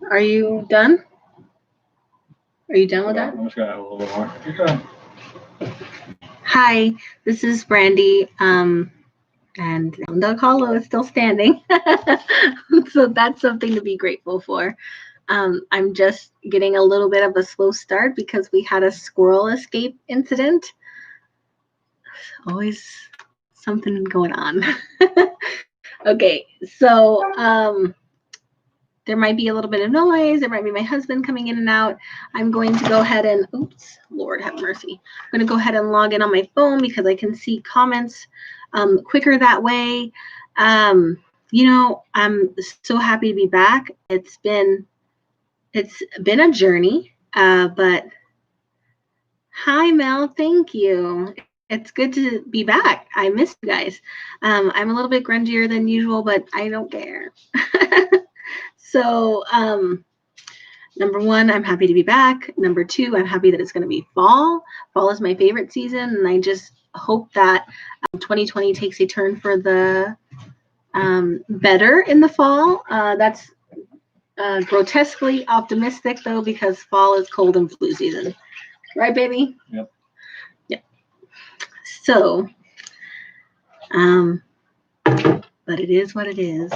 Are you done? Are you done with that? I'm just gonna add a little bit more. You're done. Hi, this is Brandy. And the hollow is still standing. So that's something to be grateful for. I'm just getting a little bit of a slow start because we had a squirrel escape incident. Always something going on. Okay, so there might be a little bit of noise. There might be my husband coming in and out. I'm going to go ahead and, oops, Lord have mercy. I'm going to go ahead and log in on my phone because I can see comments quicker that way. You know, I'm so happy to be back. It's been a journey, but hi, Mel. Thank you. It's good to be back. I missed you guys. I'm a little bit grungier than usual, but I don't care. So, number one, I'm happy to be back. Number two, I'm happy that it's going to be fall. Fall is my favorite season, and I just hope that 2020 takes a turn for the better in the fall. That's grotesquely optimistic, though, because fall is cold and flu season. Right, baby? Yep. Yep. So, but it is what it is.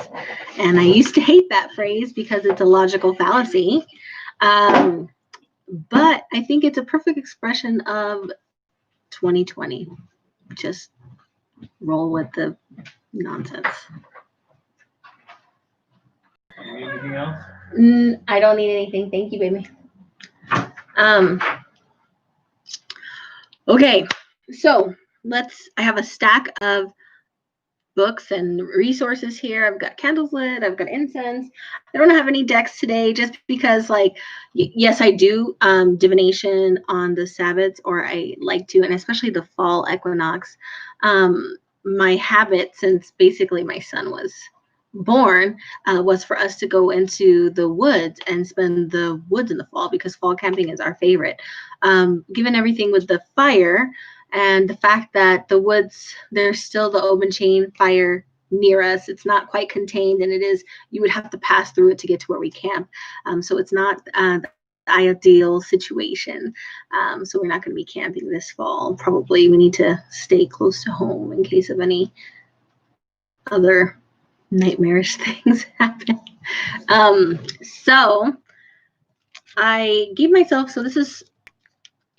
And I used to hate that phrase because it's a logical fallacy. But I think it's a perfect expression of 2020. Just roll with the nonsense. You need anything else? I don't need anything. Thank you, baby. Okay, so I have a stack of books and resources here. I've got candles lit. I've got incense. I don't have any decks today just because, like, yes, I do divination on the Sabbats, or I like to, and especially the fall equinox. My habit since basically my son was born was for us to go into the woods and spend the woods in the fall because fall camping is our favorite. Given everything with the fire, and the fact that the woods, there's still the open chain fire near us. It's not quite contained, and you would have to pass through it to get to where we camp. So it's not the ideal situation. So we're not going to be camping this fall. Probably we need to stay close to home in case of any other nightmarish things happen. So I gave myself, so this is,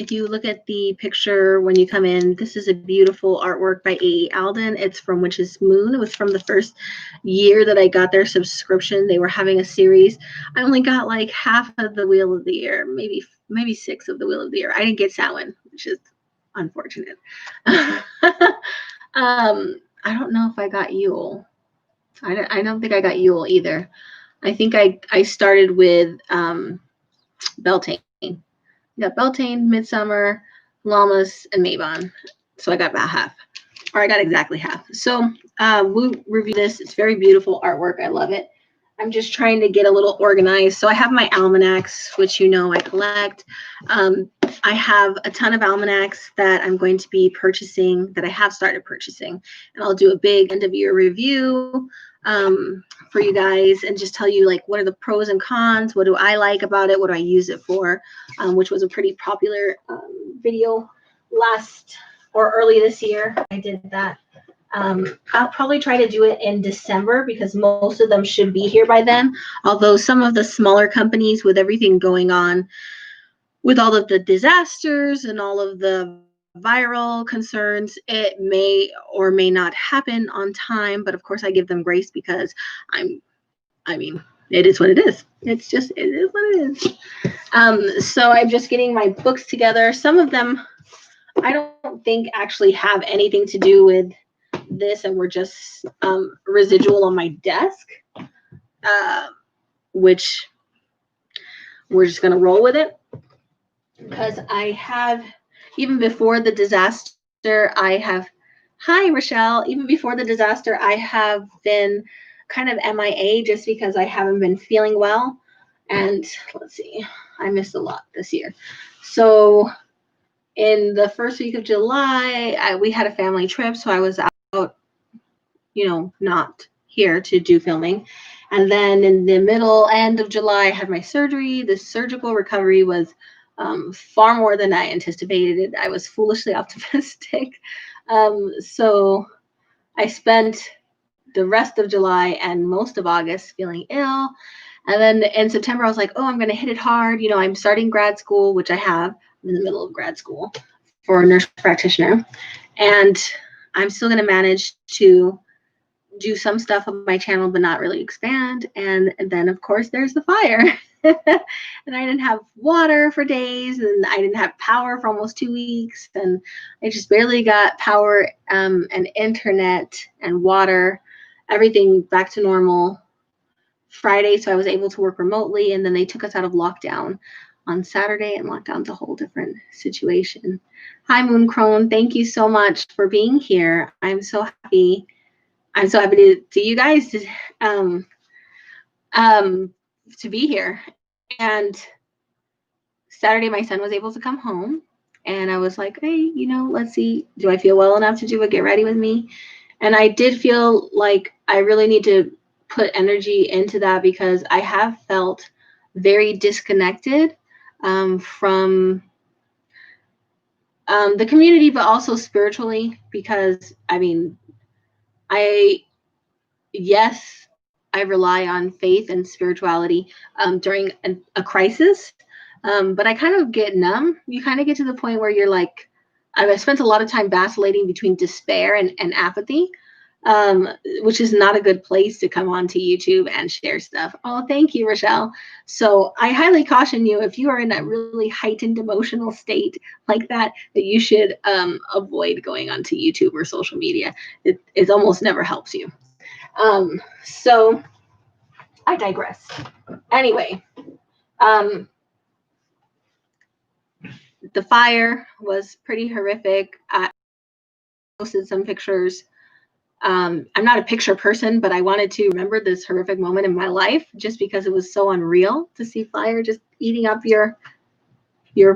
if you look at the picture when you come in, this is a beautiful artwork by A.E. Alden. It's from Witch's Moon. It was from the first year that I got their subscription. They were having a series. I only got like half of the Wheel of the Year, maybe 6 of the Wheel of the Year. I didn't get Samhain, which is unfortunate. I don't know if I got Yule. I don't think I got Yule either. I think I started with Beltane. Got Beltane, Midsummer, Llamas, and Mabon. So I got about half, or I got exactly half. So we'll review this. It's very beautiful artwork. I love it. I'm just trying to get a little organized. So I have my almanacs, which you know I collect. I have a ton of almanacs that I'm going to be purchasing, that I have started purchasing. And I'll do a big end of year review for you guys and just tell you, like, what are the pros and cons? What do I like about it? What do I use it for? Which was a pretty popular video early this year. I did that. I'll probably try to do it in December because most of them should be here by then. Although some of the smaller companies, with everything going on, with all of the disasters and all of the viral concerns, it may or may not happen on time. But of course, I give them grace because it is what it is. It is what it is. So I'm just getting my books together. Some of them I don't think actually have anything to do with this, and we're just residual on my desk, which we're just going to roll with it. Because I have, even before the disaster, hi, Rochelle. Even before the disaster, I have been kind of MIA just because I haven't been feeling well. And let's see, I missed a lot this year. So in the first week of July, we had a family trip. So I was out, not here to do filming. And then in the end of July, I had my surgery. The surgical recovery was far more than I anticipated. I was foolishly optimistic. So I spent the rest of July and most of August feeling ill. And then in September, I was like, oh, I'm going to hit it hard. You know, I'm starting grad school, which I have. I'm in the middle of grad school for a nurse practitioner. And I'm still going to manage to do some stuff on my channel, but not really expand. And then, of course, there's the fire. And I didn't have water for days, and I didn't have power for almost 2 weeks. And I just barely got power and internet and water, everything back to normal Friday. So I was able to work remotely. And then they took us out of lockdown on Saturday, and lockdown's a whole different situation. Hi, Moon Crone. Thank you so much for being here. I'm so happy to see you guys to be here. And Saturday, my son was able to come home, and I was like, hey, you know, let's see, do I feel well enough to do a get ready with me? And I did feel like I really need to put energy into that, because I have felt very disconnected from the community, but also spiritually, because I mean, yes, I rely on faith and spirituality during a crisis, but I kind of get numb. You kind of get to the point where you're like, I've spent a lot of time vacillating between despair and apathy, which is not a good place to come onto YouTube and share stuff. Oh, thank you, Rochelle. So I highly caution you, if you are in that really heightened emotional state like that you should avoid going onto YouTube or social media. It almost never helps you. So I digress. Anyway, the fire was pretty horrific. I posted some pictures. I'm not a picture person, but I wanted to remember this horrific moment in my life, just because it was so unreal to see fire just eating up your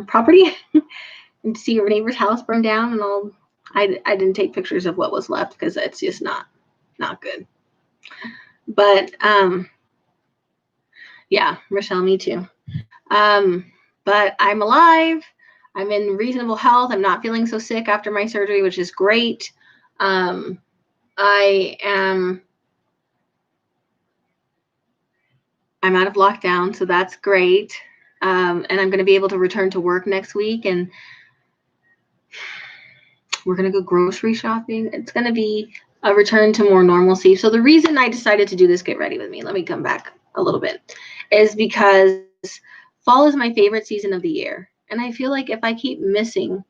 property and to see your neighbor's house burn down and all. I didn't take pictures of what was left, because it's just not good. But yeah, Rochelle, me too. But I'm alive. I'm in reasonable health. I'm not feeling so sick after my surgery, which is great. I'm out of lockdown, so that's great. And I'm going to be able to return to work next week, and we're going to go grocery shopping. It's going to be a return to more normalcy. So the reason I decided to do this get ready with me, let me come back a little bit, is because fall is my favorite season of the year. And I feel like if I keep missing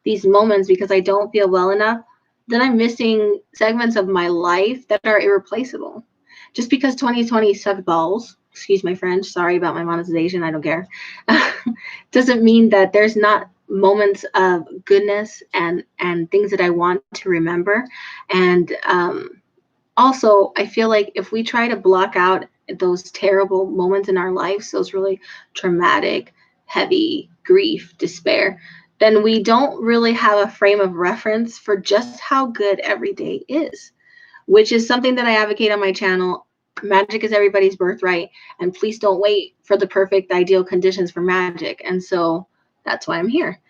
these moments because I don't feel well enough, then I'm missing segments of my life that are irreplaceable. Just because 2020 sucked balls, excuse my French, sorry about my monetization, I don't care, doesn't mean that there's not moments of goodness and things that I want to remember. And also, I feel like if we try to block out those terrible moments in our lives, those really traumatic, heavy grief, despair, then we don't really have a frame of reference for just how good every day is, which is something that I advocate on my channel. Magic is everybody's birthright, and please don't wait for the perfect ideal conditions for magic. And so that's why I'm here.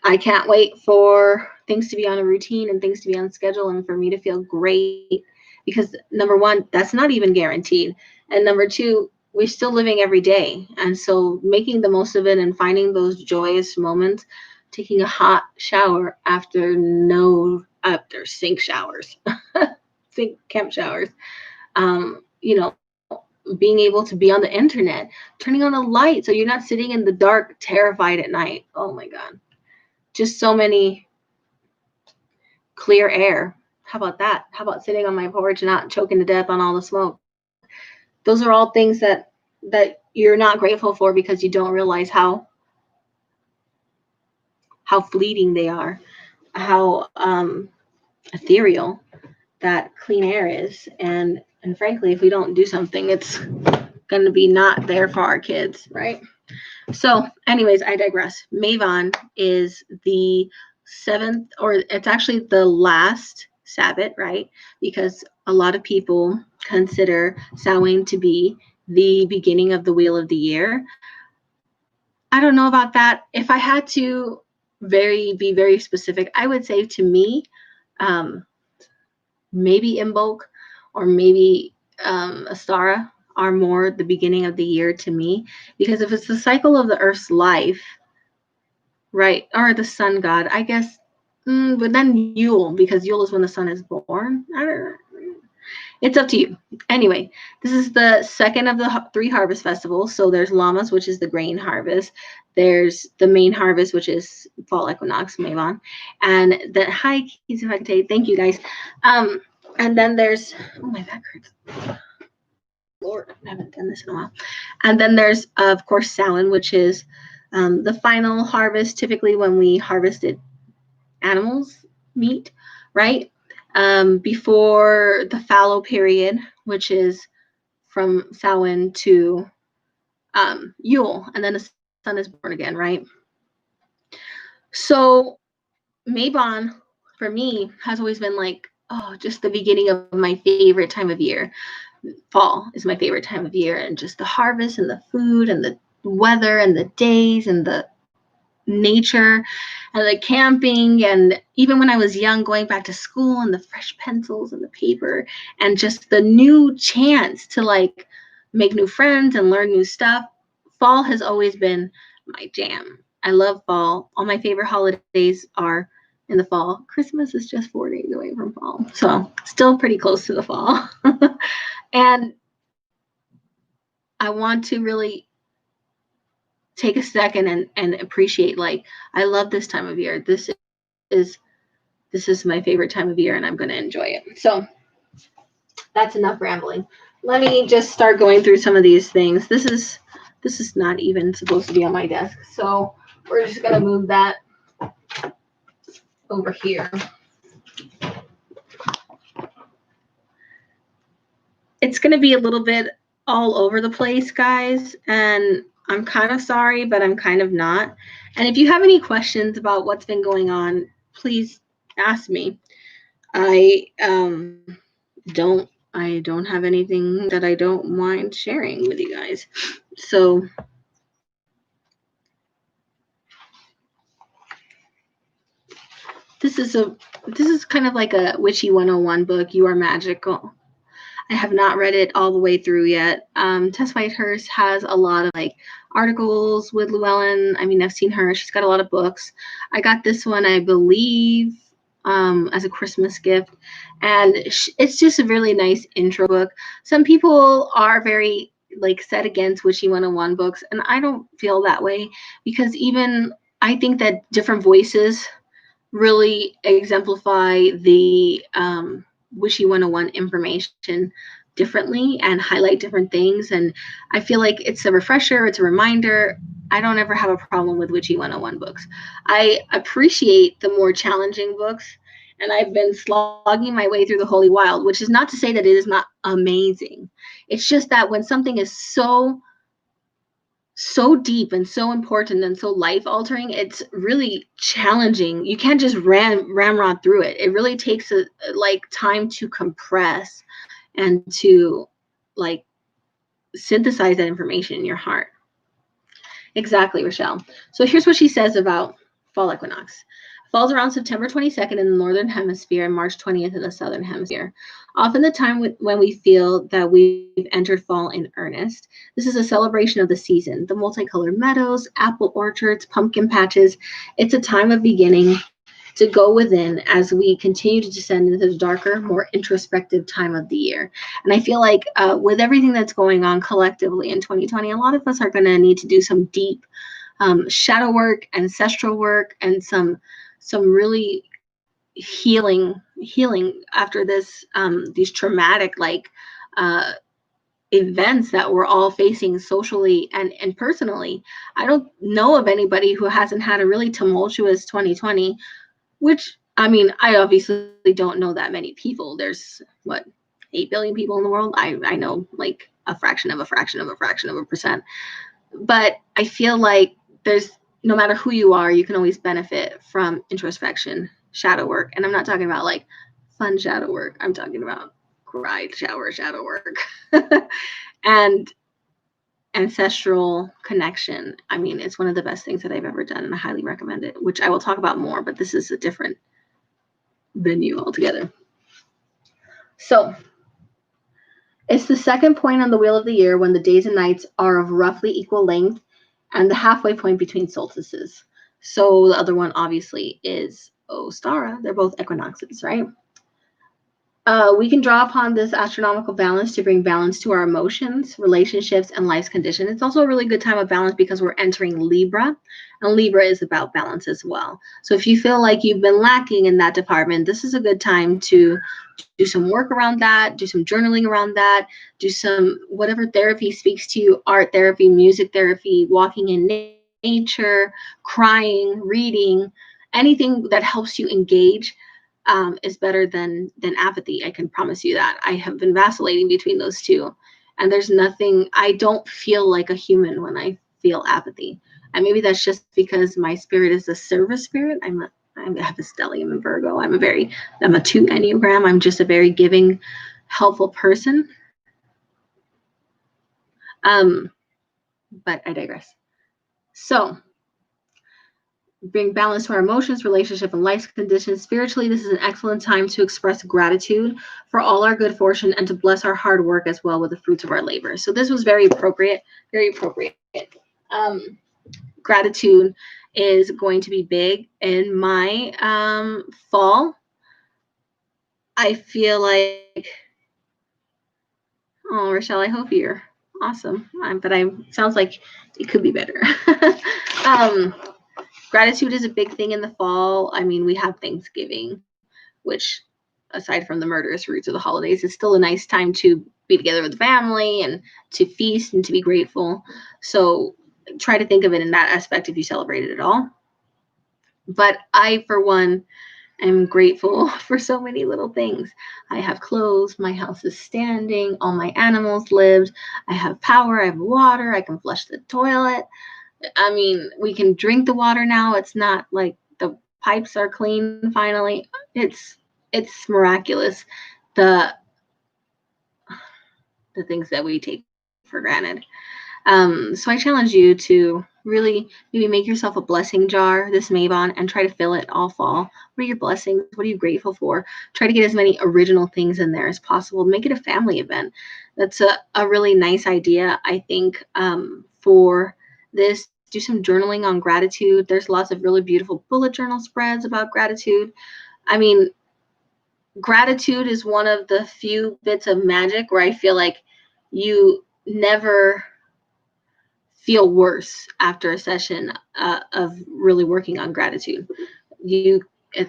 I can't wait for things to be on a routine and things to be on schedule and for me to feel great, because number one, that's not even guaranteed. And number two, we're still living every day. And so making the most of it and finding those joyous moments, taking a hot shower after sink showers, sink camp showers, you know, being able to be on the internet, turning on a light so you're not sitting in the dark, terrified at night. Oh my God. Just so many clear air. How about that? How about sitting on my porch and not choking to death on all the smoke? Those are all things that you're not grateful for because you don't realize how fleeting they are, how ethereal that clean air is. And frankly, if we don't do something, it's going to be not there for our kids, right? So anyways, I digress. Mabon is the 7th, or it's actually the last Sabbath, right? Because a lot of people consider Samhain to be the beginning of the wheel of the year. I don't know about that. If I had to be very specific, I would say to me, um, maybe Imbolc or maybe Astara are more the beginning of the year to me, because if it's the cycle of the Earth's life, right, or the sun god, I guess, but then Yule, because Yule is when the sun is born. I don't know. It's up to you. Anyway, this is the second of the three harvest festivals. So there's Lammas, which is the grain harvest. There's the main harvest, which is fall equinox, Mabon. And the hi, keys, if I can say thank you guys. And then there's, oh, my back hurts. Lord, I haven't done this in a while. And then there's, of course, Samhain, which is the final harvest, typically when we harvested animals' meat, right? Before the fallow period, which is from Samhain to Yule, and then the sun is born again, right? So Mabon, for me, has always been like, oh, just the beginning of my favorite time of year. Fall is my favorite time of year, and just the harvest and the food and the weather and the days and the nature and the camping, and even when I was young, going back to school and the fresh pencils and the paper and just the new chance to like make new friends and learn new stuff. Fall has always been my jam. I love fall. All my favorite holidays are in the fall. Christmas is just 4 days away from fall, so still pretty close to the fall. And I want to really take a second and appreciate, like, I love this time of year. This is my favorite time of year, and I'm going to enjoy it. So that's enough rambling. Let me just start going through some of these things. This is not even supposed to be on my desk, so we're just going to move that over here. It's going to be a little bit all over the place, guys, and I'm kind of sorry, but I'm kind of not. And if you have any questions about what's been going on, please ask me. I don't have anything that I don't mind sharing with you guys. So this is kind of like a Witchy 101 book. You Are Magical. I have not read it all the way through yet. Tess Whitehurst has a lot of like articles with Llewellyn. I mean, I've seen her. She's got a lot of books. I got this one, I believe, as a Christmas gift, and it's just a really nice intro book. Some people are very like set against Witchy 101 books, and I don't feel that way, because even I think that different voices really exemplify the Wishy 101 information differently and highlight different things. And I feel like it's a refresher, it's a reminder. I don't ever have a problem with Witchy 101 books. I appreciate the more challenging books, and I've been slogging my way through the Holy Wild, which is not to say that it is not amazing. It's just that when something is so deep and so important and so life altering, it's really challenging. You can't just ramrod through it. It really takes like time to compress and to like synthesize that information in your heart. Exactly, Rochelle. So here's what she says about fall equinox. Falls around September 22nd in the northern hemisphere and March 20th in the southern hemisphere. Often the time when we feel that we've entered fall in earnest. This is a celebration of the season, the multicolored meadows, apple orchards, pumpkin patches. It's a time of beginning to go within as we continue to descend into the darker, more introspective time of the year. And I feel like with everything that's going on collectively in 2020, a lot of us are going to need to do some deep shadow work, ancestral work, and some really healing after this these traumatic like events that we're all facing socially and personally. I don't know of anybody who hasn't had a really tumultuous 2020, which, I mean, I obviously don't know that many people. There's what, 8 billion people in the world. I know like a fraction of a fraction of a fraction of a percent, but I feel like there's, no matter who you are, you can always benefit from introspection, shadow work. And I'm not talking about like fun shadow work. I'm talking about cried, shower, shadow work, and ancestral connection. I mean, it's one of the best things that I've ever done, and I highly recommend it, which I will talk about more, but this is a different venue altogether. So it's the second point on the wheel of the year when the days and nights are of roughly equal length and the halfway point between solstices. So the other one obviously is Ostara. They're both equinoxes, right? We can draw upon this astronomical balance to bring balance to our emotions, relationships, and life's condition. It's also a really good time of balance because we're entering Libra, and Libra is about balance as well. So if you feel like you've been lacking in that department, this is a good time to do some work around that, do some journaling around that, do some whatever therapy speaks to you, art therapy, music therapy, walking in nature, crying, reading, anything that helps you engage is better than apathy. I can promise you that. I have been vacillating between those two, and there's nothing. I don't feel like a human when I feel apathy, and maybe that's just because my spirit is a service spirit. I have a stellium in Virgo. I'm a 2 Enneagram. I'm just a very giving, helpful person. But I digress. So bring balance to our emotions, relationship, and life's conditions. Spiritually, this is an excellent time to express gratitude for all our good fortune and to bless our hard work as well with the fruits of our labor. So this was very appropriate, very appropriate. Gratitude is going to be big in my fall. I feel like, oh, Rochelle, I hope you're awesome. But sounds like it could be better. Gratitude is a big thing in the fall. I mean, we have Thanksgiving, which, aside from the murderous roots of the holidays, is still a nice time to be together with the family and to feast and to be grateful. So try to think of it in that aspect if you celebrate it at all. But I, for one, am grateful for so many little things. I have clothes, my house is standing, all my animals lived, I have power, I have water, I can flush the toilet. I mean, we can drink the water now. It's not like the pipes are clean finally. It's miraculous. The things that we take for granted. So I challenge you to really maybe make yourself a blessing jar this Mabon and try to fill it all fall. What are your blessings? What are you grateful for? Try to get as many original things in there as possible. Make it a family event. That's a really nice idea, I think, for this. Do some journaling on gratitude. There's lots of really beautiful bullet journal spreads about gratitude. I mean, gratitude is one of the few bits of magic where I feel like you never feel worse after a session of really working on gratitude.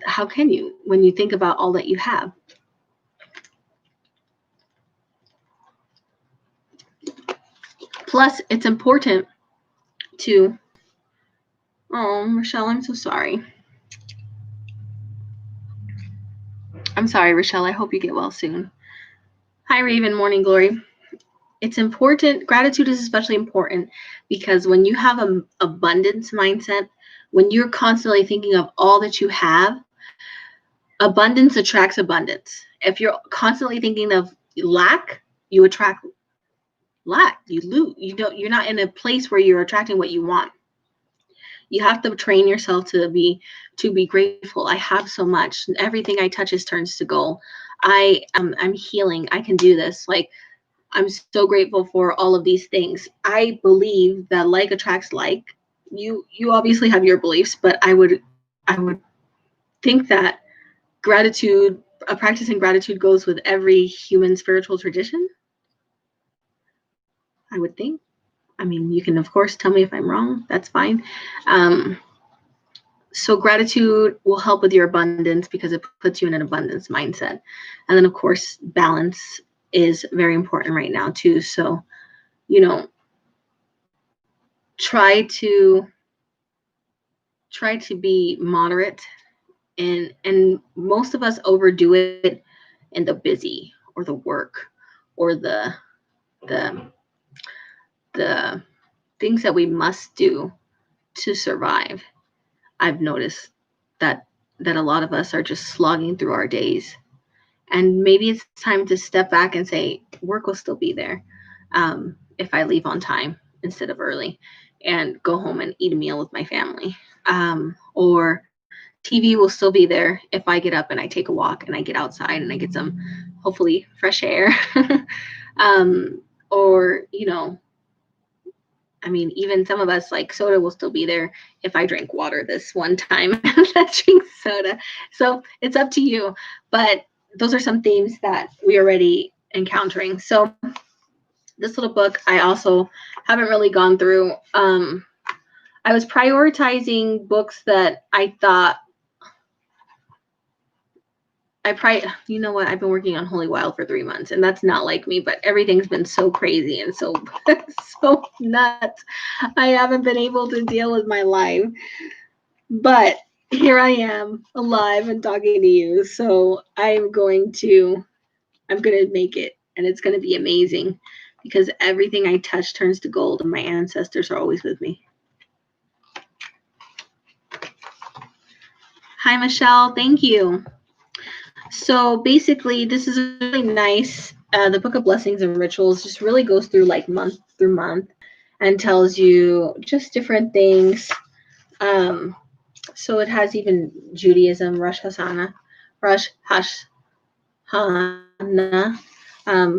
How can you when you think about all that you have? Plus, it's important to, oh, Rochelle, I'm so sorry. I'm sorry, Rochelle. I hope you get well soon. Hi, Raven, morning glory. It's important. Gratitude is especially important because when you have an abundance mindset, when you're constantly thinking of all that you have, abundance attracts abundance. If you're constantly thinking of lack, you attract lack. You lose. You're not in a place where you're attracting what you want. You have to train yourself to be grateful. I have so much. Everything I touch turns to gold. I'm healing. I can do this. Like, I'm so grateful for all of these things. I believe that like attracts like. You obviously have your beliefs, but I would think that gratitude, a practice in gratitude goes with every human spiritual tradition. I would think. I mean, you can, of course, tell me if I'm wrong. That's fine. So gratitude will help with your abundance because it puts you in an abundance mindset. And then, of course, balance is very important right now, too. So, try to be moderate. And most of us overdo it in the busy or the work or the things that we must do to survive. I've noticed that a lot of us are just slogging through our days And maybe it's time to step back and say, work will still be there if I leave on time instead of early, and go home and eat a meal with my family. Or TV will still be there if I get up and I take a walk and I get outside and I get some, hopefully, fresh air. Or, I mean, even some of us, like, soda will still be there if I drink water this one time that drinks soda. So it's up to you. But those are some themes that we are already encountering. So this little book, I also haven't really gone through. I was prioritizing books that I thought you know what? I've been working on Holy Wild for 3 months, and that's not like me, but everything's been so crazy and so, so nuts. I haven't been able to deal with my life, but here I am, alive and talking to you. So I'm going to make it, and it's going to be amazing because everything I touch turns to gold, and my ancestors are always with me. Hi, Michelle. Thank you. So basically, this is really nice. The Book of Blessings and Rituals just really goes through like month through month and tells you just different things. So it has even Judaism, Rosh Hashanah,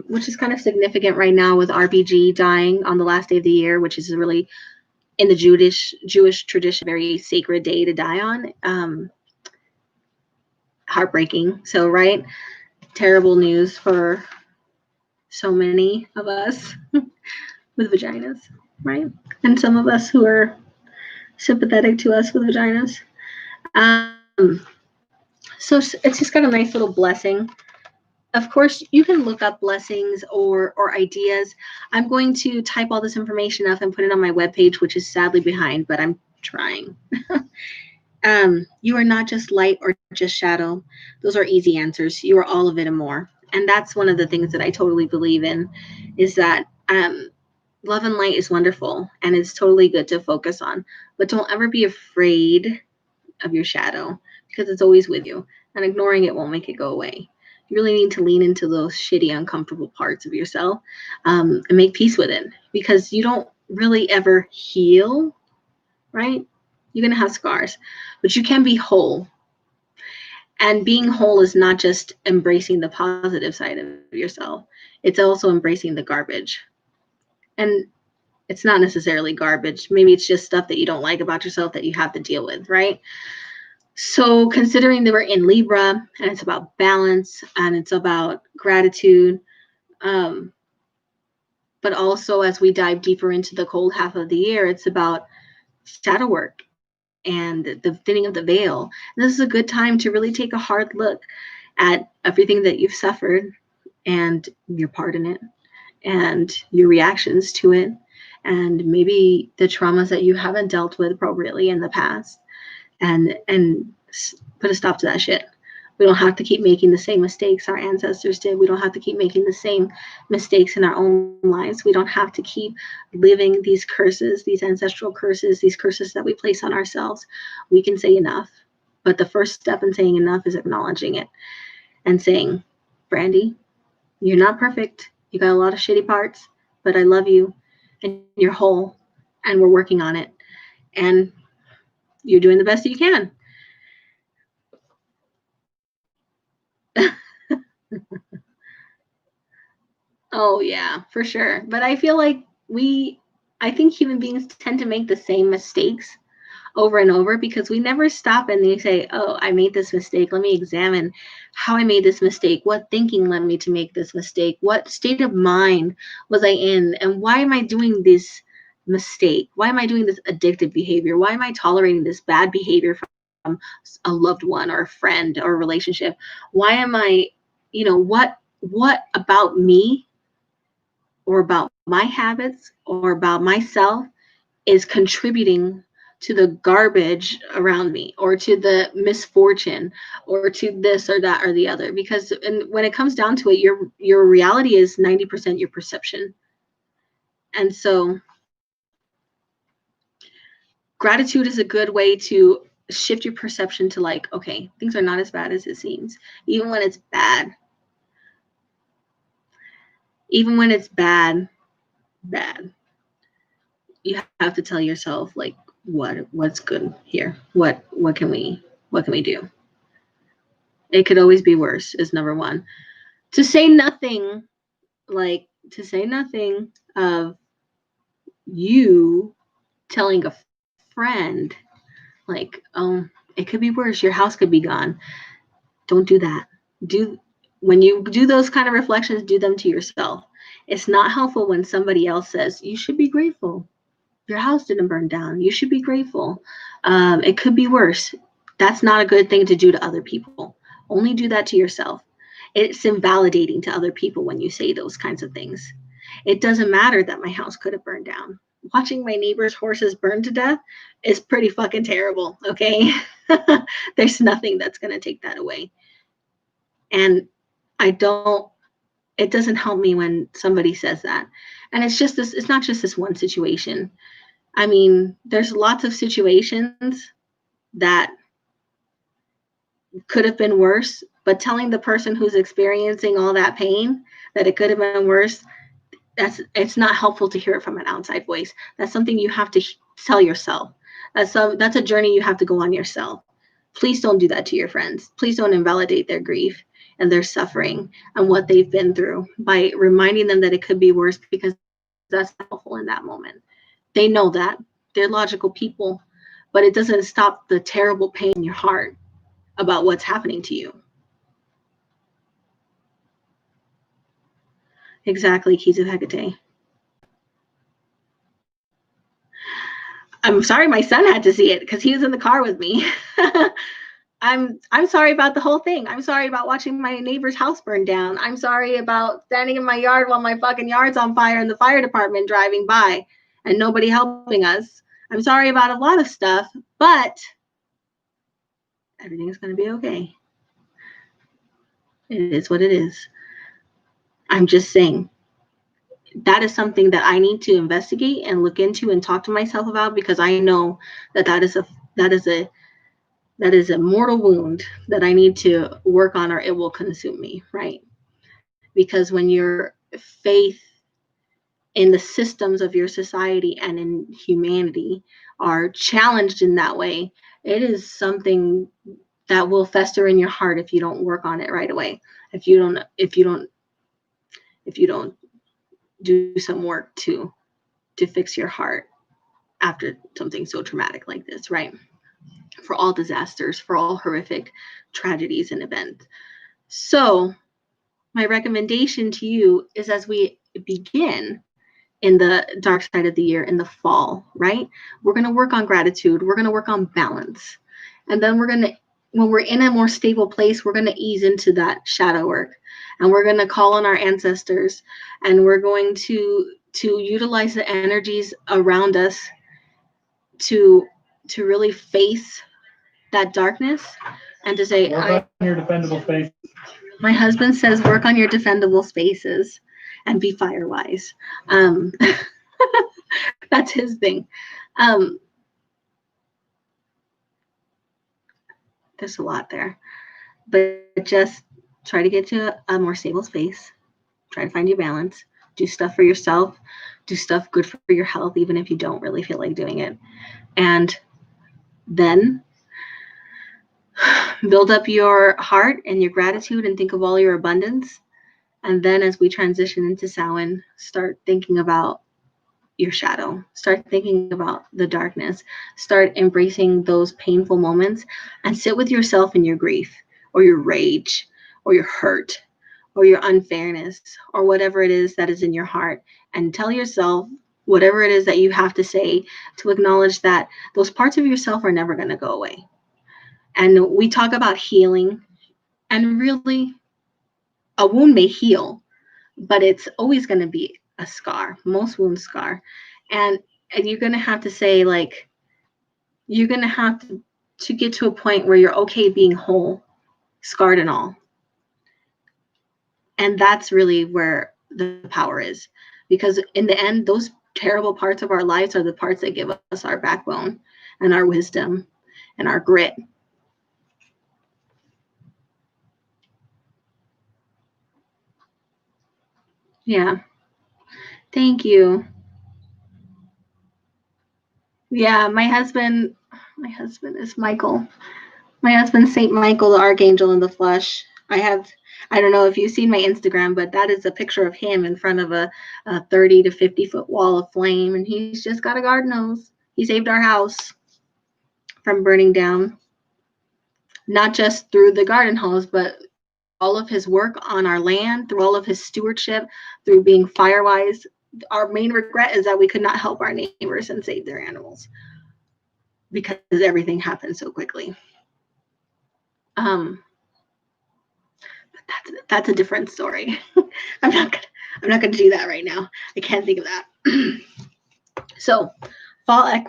which is kind of significant right now with RBG dying on the last day of the year, which is really in the Jewish tradition, very sacred day to die on. Heartbreaking. So, right? Terrible news for so many of us with vaginas, right? And some of us who are sympathetic to us with vaginas. So it's just got a nice little blessing. Of course, you can look up blessings or ideas. I'm going to type all this information up and put it on my webpage, which is sadly behind, but I'm trying. You are not just light or just shadow. Those are easy answers. You are all of it and more. And that's one of the things that I totally believe in, is that love and light is wonderful and it's totally good to focus on. But don't ever be afraid of your shadow, because it's always with you. And ignoring it won't make it go away. You really need to lean into those shitty, uncomfortable parts of yourself and make peace with it, because you don't really ever heal, right? You're going to have scars, but you can be whole. And being whole is not just embracing the positive side of yourself. It's also embracing the garbage. And it's not necessarily garbage. Maybe it's just stuff that you don't like about yourself that you have to deal with, right? So considering that we're in Libra and it's about balance and it's about gratitude, but also as we dive deeper into the cold half of the year, it's about shadow work and the thinning of the veil. And this is a good time to really take a hard look at everything that you've suffered and your part in it and your reactions to it, and maybe the traumas that you haven't dealt with appropriately in the past, and put a stop to that shit. We don't have to keep making the same mistakes our ancestors did. We don't have to keep making the same mistakes in our own lives. We don't have to keep living these curses, these ancestral curses, these curses that we place on ourselves. We can say enough. But the first step in saying enough is acknowledging it and saying, Brandy, you're not perfect. You got a lot of shitty parts, but I love you and you're whole and we're working on it. And you're doing the best that you can. Oh, yeah, for sure. But I feel like I think human beings tend to make the same mistakes over and over, because we never stop and they say, oh, I made this mistake. Let me examine how I made this mistake. What thinking led me to make this mistake? What state of mind was I in? And why am I doing this mistake? Why am I doing this addictive behavior? Why am I tolerating this bad behavior from a loved one or a friend or a relationship? Why am I, what about me or about my habits or about myself is contributing to the garbage around me, or to the misfortune, or to this or that or the other? Because when it comes down to it, your reality is 90% your perception. And so gratitude is a good way to shift your perception to like, okay, things are not as bad as it seems. Even when it's bad, even when it's bad, you have to tell yourself, like, what's good here? What can we do? It could always be worse is number one. To say nothing of you telling a friend, like, it could be worse. Your house could be gone. Don't do that. When you do those kind of reflections, do them to yourself. It's not helpful when somebody else says, you should be grateful. Your house didn't burn down. You should be grateful. It could be worse. That's not a good thing to do to other people. Only do that to yourself. It's invalidating to other people when you say those kinds of things. It doesn't matter that my house could have burned down. Watching my neighbor's horses burn to death is pretty fucking terrible, okay? There's nothing that's going to take that away. And it doesn't help me when somebody says that. And it's not just this one situation. I mean, there's lots of situations that could have been worse, but telling the person who's experiencing all that pain that it could have been worse, it's not helpful to hear it from an outside voice. That's something you have to tell yourself. That's a journey you have to go on yourself. Please don't do that to your friends. Please don't invalidate their grief and their suffering and what they've been through by reminding them that it could be worse, because that's helpful in that moment. They know that. They're logical people, but it doesn't stop the terrible pain in your heart about what's happening to you. Exactly, Keys of Hecate. I'm sorry my son had to see it because he was in the car with me. I'm sorry about the whole thing. I'm sorry about watching my neighbor's house burn down. I'm sorry about standing in my yard while my fucking yard's on fire and the fire department driving by and nobody helping us. I'm sorry about a lot of stuff, but everything's going to be okay. It is what it is. I'm just saying that is something that I need to investigate and look into and talk to myself about, because I know that is a mortal wound that I need to work on, or it will consume me, right? Because when your faith in the systems of your society and in humanity are challenged in that way, it is something that will fester in your heart if you don't work on it right away. If you don't do some work to fix your heart after something so traumatic like this, right? For all disasters, for all horrific tragedies and events. So my recommendation to you is, as we begin in the dark side of the year, in the fall, right? We're going to work on gratitude. We're going to work on balance. And then when we're in a more stable place, we're going to ease into that shadow work. And we're going to call on our ancestors. And we're going to utilize the energies around us to really face that darkness and to say, Work on your defendable space. My husband says, work on your defendable spaces and be firewise. That's his thing. There's a lot there, but just try to get to a more stable space. Try to find your balance. Do stuff for yourself. Do stuff good for your health, even if you don't really feel like doing it. And then build up your heart and your gratitude and think of all your abundance. And then as we transition into Samhain, start thinking about your shadow. Start thinking about the darkness. Start embracing those painful moments and sit with yourself in your grief or your rage or your hurt or your unfairness or whatever it is that is in your heart, and tell yourself whatever it is that you have to say to acknowledge that those parts of yourself are never going to go away. And we talk about healing, and really a wound may heal, but it's always going to be a scar. Most wounds scar. And you're going to have to say, like, you're going to have to get to a point where you're okay being whole, scarred and all. And that's really where the power is. Because in the end, those terrible parts of our lives are the parts that give us our backbone and our wisdom and our grit. Yeah. Thank you. Yeah, my husband is Michael. My husband's Saint Michael, the archangel in the flesh. I don't know if you've seen my Instagram, but that is a picture of him in front of a 30 to 50-foot wall of flame, and he's just got a garden hose. He saved our house from burning down, not just through the garden hose, but all of his work on our land, through all of his stewardship, through being firewise. Our main regret is that we could not help our neighbors and save their animals because everything happened so quickly. Um, that's a different story. I'm not gonna do that right now. I can't think of that. So, fall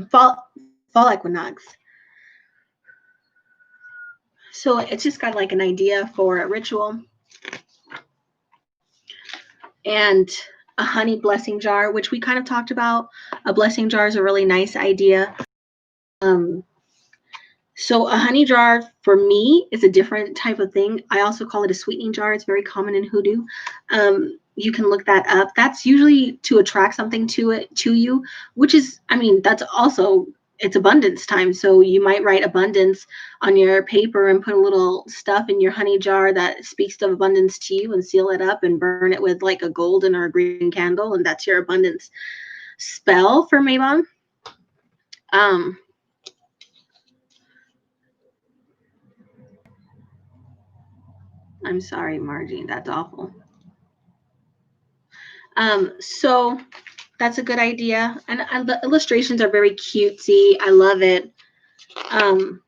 fall fall equinox. So it's just got like an idea for a ritual and a honey blessing jar, which we kind of talked about. A blessing jar is a really nice idea. Um, So a honey jar for me is a different type of thing. I also call it a sweetening jar. It's very common in hoodoo. You can look that up. That's usually to attract something to you, which is, I mean, that's also it's abundance time. So you might write abundance on your paper and put a little stuff in your honey jar that speaks of abundance to you and seal it up and burn it with like a golden or a green candle, and that's your abundance spell for Mabon. Um, I'm sorry, Margie. That's awful. So that's a good idea. And the illustrations are very cutesy. I love it. Um,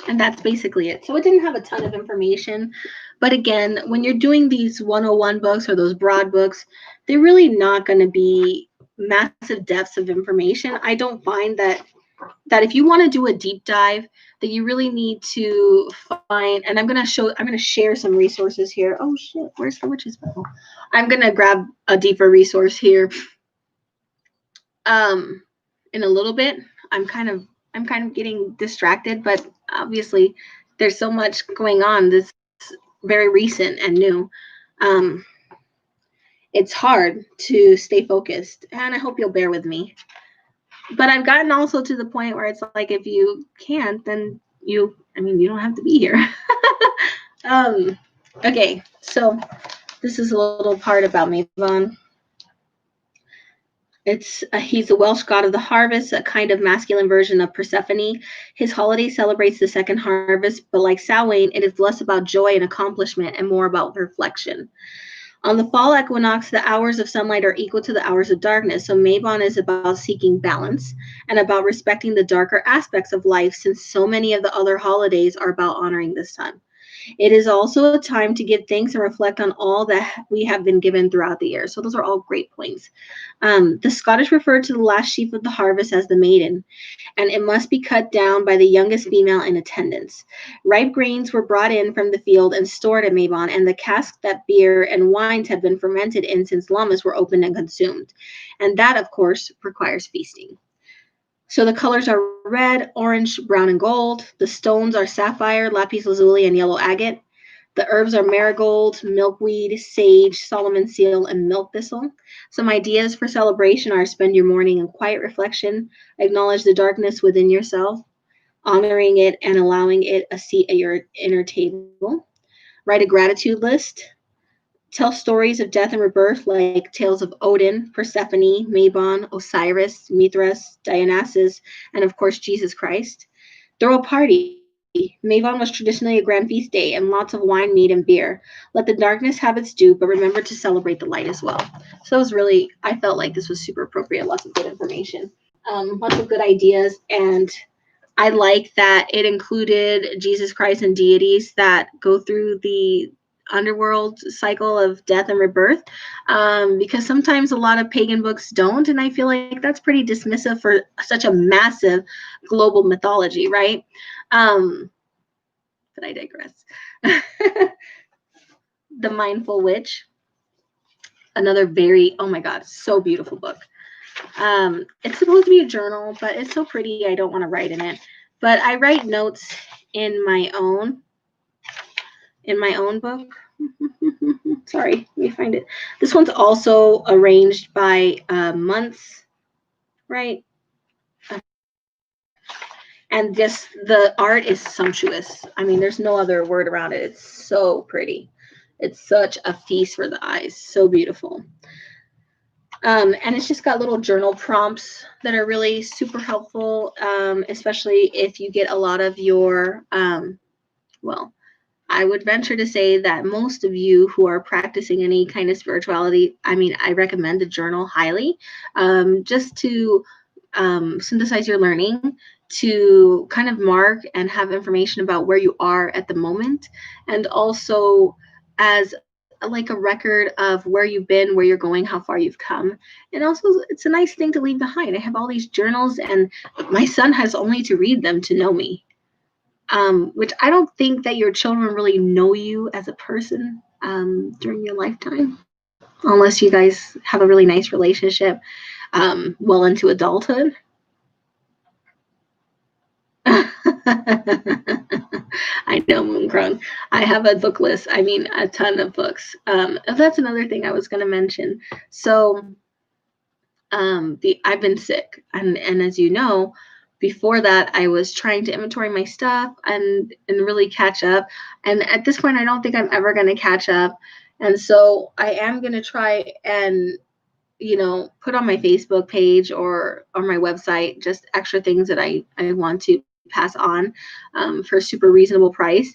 and that's basically it. So it didn't have a ton of information. But again, when you're doing these 101 books or those broad books, they're really not going to be massive depths of information. I don't find that if you want to do a deep dive, that you really need to find, and I'm going to share some resources here. Oh shit, where's the witch's bell? I'm going to grab a deeper resource here in a little bit. I'm kind of getting distracted, but obviously there's so much going on this very recent and new. Um, it's hard to stay focused, and I hope you'll bear with me. But I've gotten also to the point where it's like if you can't, then you don't have to be here. um, okay, so this is a little part about Mabon. He's a Welsh god of the harvest, a kind of masculine version of Persephone. His holiday celebrates the second harvest, but like Samhain, it is less about joy and accomplishment and more about reflection. On the fall equinox, the hours of sunlight are equal to the hours of darkness, so Mabon is about seeking balance and about respecting the darker aspects of life, since so many of the other holidays are about honoring the sun. It is also a time to give thanks and reflect on all that we have been given throughout the year. So those are all great points. The Scottish refer to the last sheaf of the harvest as the maiden, and it must be cut down by the youngest female in attendance. Ripe grains were brought in from the field and stored at Mabon, and the cask that beer and wines had been fermented in since Lammas were opened and consumed. And that, of course, requires feasting. So the colors are red, orange, brown, and gold. The stones are sapphire, lapis lazuli, and yellow agate. The herbs are marigold, milkweed, sage, Solomon seal, and milk thistle. Some ideas for celebration are spend your morning in quiet reflection, acknowledge the darkness within yourself, honoring it and allowing it a seat at your inner table. Write a gratitude list. Tell stories of death and rebirth like tales of Odin, Persephone, Mabon, Osiris, Mithras, Dionysus, and of course Jesus Christ. Throw a party. Mabon was traditionally a grand feast day and lots of wine, meat, and beer. Let the darkness have its due, but remember to celebrate the light as well. So it was really, I felt like this was super appropriate. Lots of good information, lots of good ideas. And I like that it included Jesus Christ and deities that go through the underworld cycle of death and rebirth, because sometimes a lot of pagan books don't, and I feel like that's pretty dismissive for such a massive global mythology, right? But I digress. The Mindful Witch, another very, oh my god, so beautiful book. It's supposed to be a journal, but it's so pretty I don't want to write in it, but I write notes in my own book. Sorry, let me find it. This one's also arranged by months, right? And just the art is sumptuous. I mean, there's no other word around it. It's so pretty. It's such a feast for the eyes. So beautiful. And it's just got little journal prompts that are really super helpful, especially if you get a lot of your, well, I would venture to say that most of you who are practicing any kind of spirituality, I mean, I recommend the journal highly, just to synthesize your learning, to kind of mark and have information about where you are at the moment, and also as like a record of where you've been, where you're going, how far you've come. And also, it's a nice thing to leave behind. I have all these journals, and my son has only to read them to know me. Which I don't think that your children really know you as a person during your lifetime, unless you guys have a really nice relationship well into adulthood. I know, Mooncrone. I have a book list. I mean, a ton of books. That's another thing I was going to mention. So, I've been sick, and as you know, before that, I was trying to inventory my stuff and really catch up. And at this point, I don't think I'm ever going to catch up. And so I am going to try and put on my Facebook page or on my website just extra things that I want to pass on for a super reasonable price.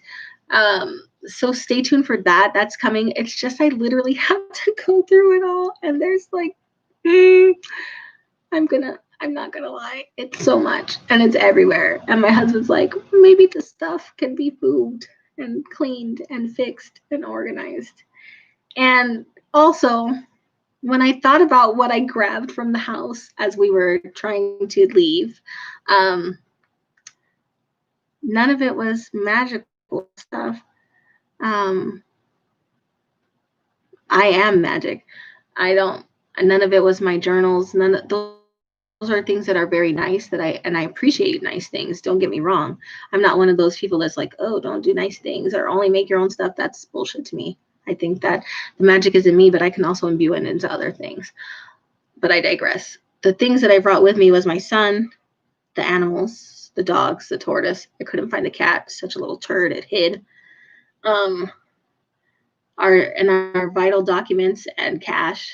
So stay tuned for that. That's coming. It's just I literally have to go through it all, and there's like, I'm not gonna lie, it's so much and it's everywhere. And my husband's like, maybe the stuff can be moved and cleaned and fixed and organized. And also, when I thought about what I grabbed from the house as we were trying to leave, none of it was magical stuff. I am magic. None of it was my journals. None of those are things that are very nice and I appreciate nice things. Don't get me wrong. I'm not one of those people that's like, oh, don't do nice things or only make your own stuff. That's bullshit to me. I think that the magic is in me, but I can also imbue it into other things. But I digress. The things that I brought with me was my son, the animals, the dogs, the tortoise. I couldn't find the cat. Such a little turd. It hid. Our vital documents and cash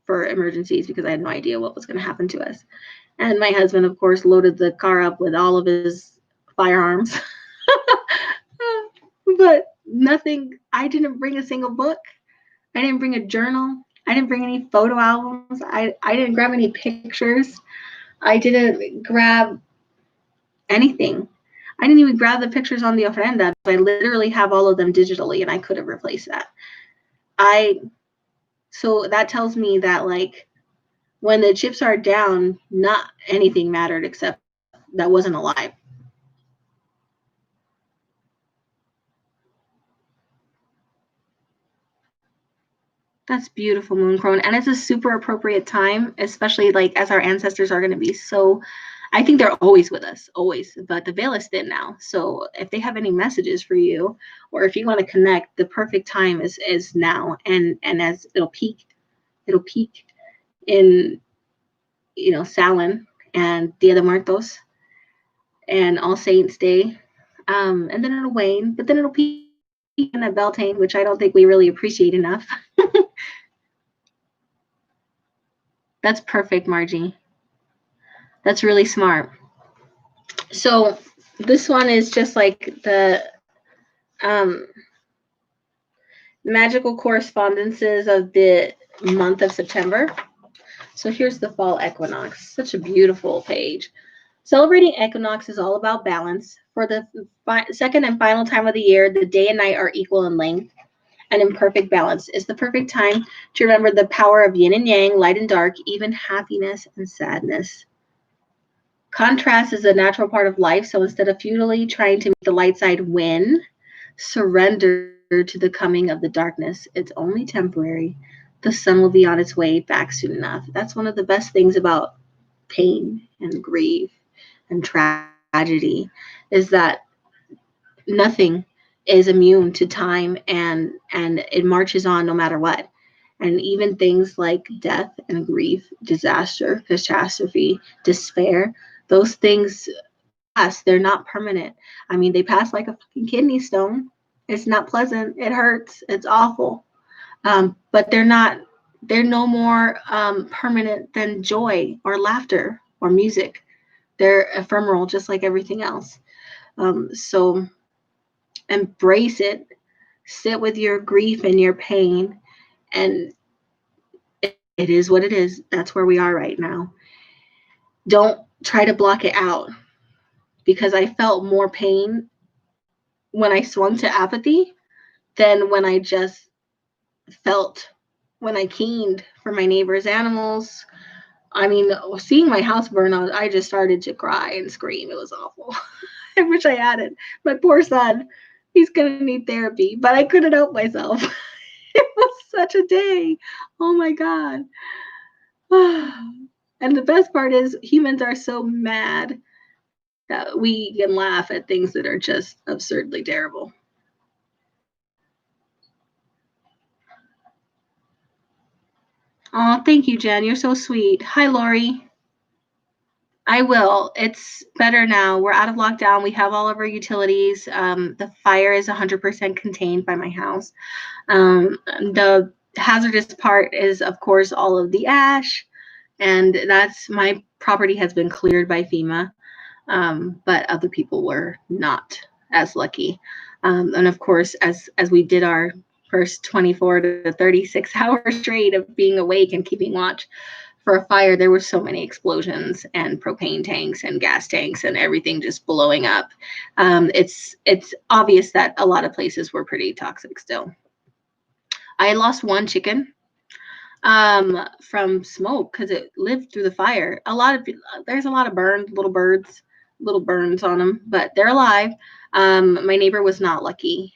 for emergencies because I had no idea what was going to happen to us. And my husband, of course, loaded the car up with all of his firearms. But nothing, I didn't bring a single book. I didn't bring a journal. I didn't bring any photo albums. I didn't grab any pictures. I didn't grab anything. I didn't even grab the pictures on the ofrenda. I literally have all of them digitally, and I could have replaced that. So that tells me that, like, when the chips are down, not anything mattered except that wasn't alive. That's beautiful, Mooncrone. And it's a super appropriate time, especially like as our ancestors are going to be so, I think they're always with us, always. But the veil is thin now. So if they have any messages for you, or if you want to connect, the perfect time is now. And as it'll peak in, Samhain and Dia de Muertos and All Saints Day. And then it'll wane, but then it'll peak in at Beltane, which I don't think we really appreciate enough. That's perfect, Margie. That's really smart. So this one is just like the magical correspondences of the month of September. So here's the fall equinox. Such a beautiful page. Celebrating equinox is all about balance. For the second and final time of the year, the day and night are equal in length and in perfect balance. It's the perfect time to remember the power of yin and yang, light and dark, even happiness and sadness. Contrast is a natural part of life, so instead of futilely trying to make the light side win, surrender to the coming of the darkness. It's only temporary. The sun will be on its way back soon enough. That's one of the best things about pain and grief and tragedy, is that nothing is immune to time, and it marches on no matter what. And even things like death and grief, disaster, catastrophe, despair, those things pass. They're not permanent. I mean, they pass like a fucking kidney stone. It's not pleasant. It hurts. It's awful. But they're not. They're no more permanent than joy or laughter or music. They're ephemeral, just like everything else. So embrace it. Sit with your grief and your pain, and it is what it is. That's where we are right now. Don't try to block it out, because I felt more pain when I swung to apathy than when I just felt, when I keened for my neighbor's animals. I mean, seeing my house burn out, I just started to cry and scream. It was awful. I wish I had it. My poor son, he's going to need therapy, but I couldn't help myself. It was such a day. Oh my God. And the best part is, humans are so mad that we can laugh at things that are just absurdly terrible. Oh, thank you, Jen. You're so sweet. Hi, Lori. I will. It's better now. We're out of lockdown. We have all of our utilities. The fire is 100% contained by my house. The hazardous part is, of course, all of the ash, and that's, my property has been cleared by FEMA, but other people were not as lucky. And of course, as we did our first 24 to 36 hours straight of being awake and keeping watch for a fire, there were so many explosions and propane tanks and gas tanks and everything just blowing up. It's obvious that a lot of places were pretty toxic still. I lost one chicken from smoke because it lived through the fire. There's a lot of burned little birds, little burns on them, but they're alive. My neighbor was not lucky.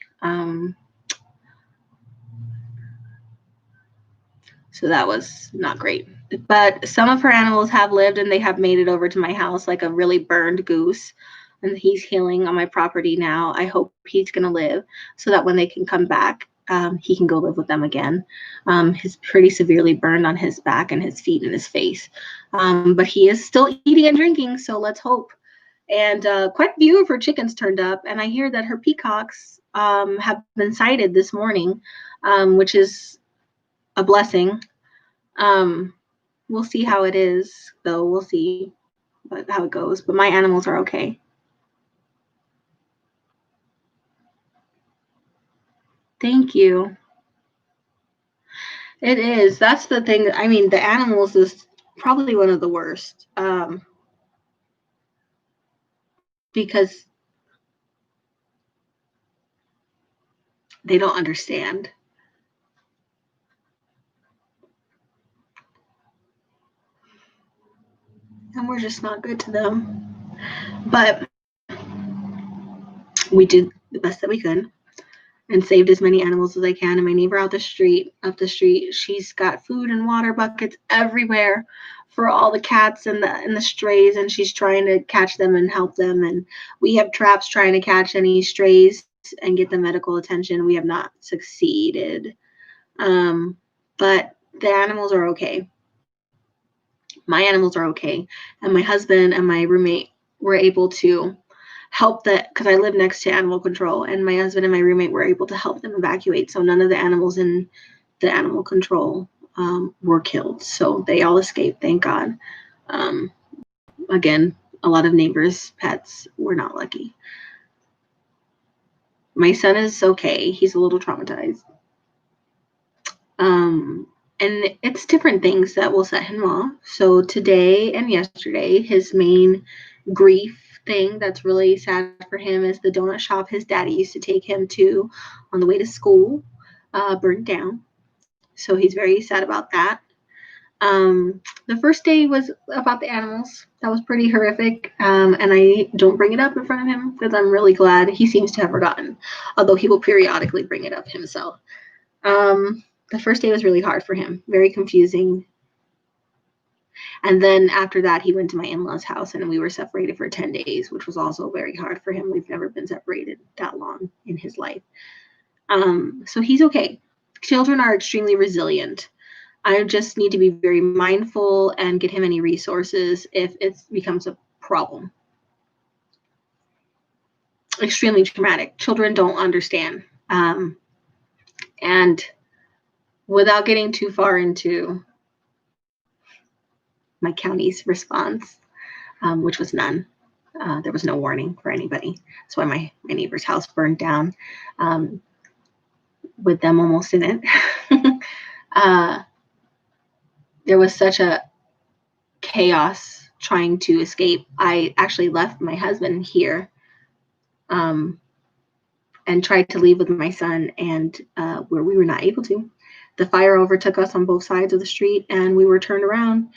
So that was not great. But some of her animals have lived, and they have made it over to my house, like a really burned goose. And he's healing on my property now. I hope he's going to live so that when they can come back, he can go live with them again. He's pretty severely burned on his back and his feet and his face. But he is still eating and drinking, so let's hope. And quite a few of her chickens turned up. And I hear that her peacocks have been sighted this morning, which is a blessing. We'll see how it is, though. We'll see how it goes. But my animals are okay. Thank you. It is. That's the thing. I mean, the animals is probably one of the worst, because they don't understand. And we're just not good to them. But we did the best that we could and saved as many animals as I can. And my neighbor up the street, she's got food and water buckets everywhere for all the cats and the strays, and she's trying to catch them and help them. And we have traps trying to catch any strays and get them medical attention. We have not succeeded. But the animals are okay. My animals are okay. And my husband and my roommate were able to help that, because I live next to animal control, and my husband and my roommate were able to help them evacuate. So none of the animals in the animal control were killed. So they all escaped, thank God. Again, a lot of neighbors' pets were not lucky. My son is okay. He's a little traumatized. And it's different things that will set him off. So today and yesterday, his main grief thing that's really sad for him is the donut shop his daddy used to take him to on the way to school burned down. So he's very sad about that. The first day was about the animals. That was pretty horrific. And I don't bring it up in front of him because I'm really glad. He seems to have forgotten, although he will periodically bring it up himself. The first day was really hard for him, very confusing. And then after that, he went to my in-laws' house, and we were separated for 10 days, which was also very hard for him. We've never been separated that long in his life. So he's okay. Children are extremely resilient. I just need to be very mindful and get him any resources if it becomes a problem. Extremely traumatic. Children don't understand. And without getting too far into my county's response, which was none. There was no warning for anybody. That's why my neighbor's house burned down with them almost in it. There was such a chaos trying to escape. I actually left my husband here and tried to leave with my son, and where we were not able to. The fire overtook us on both sides of the street, and we were turned around.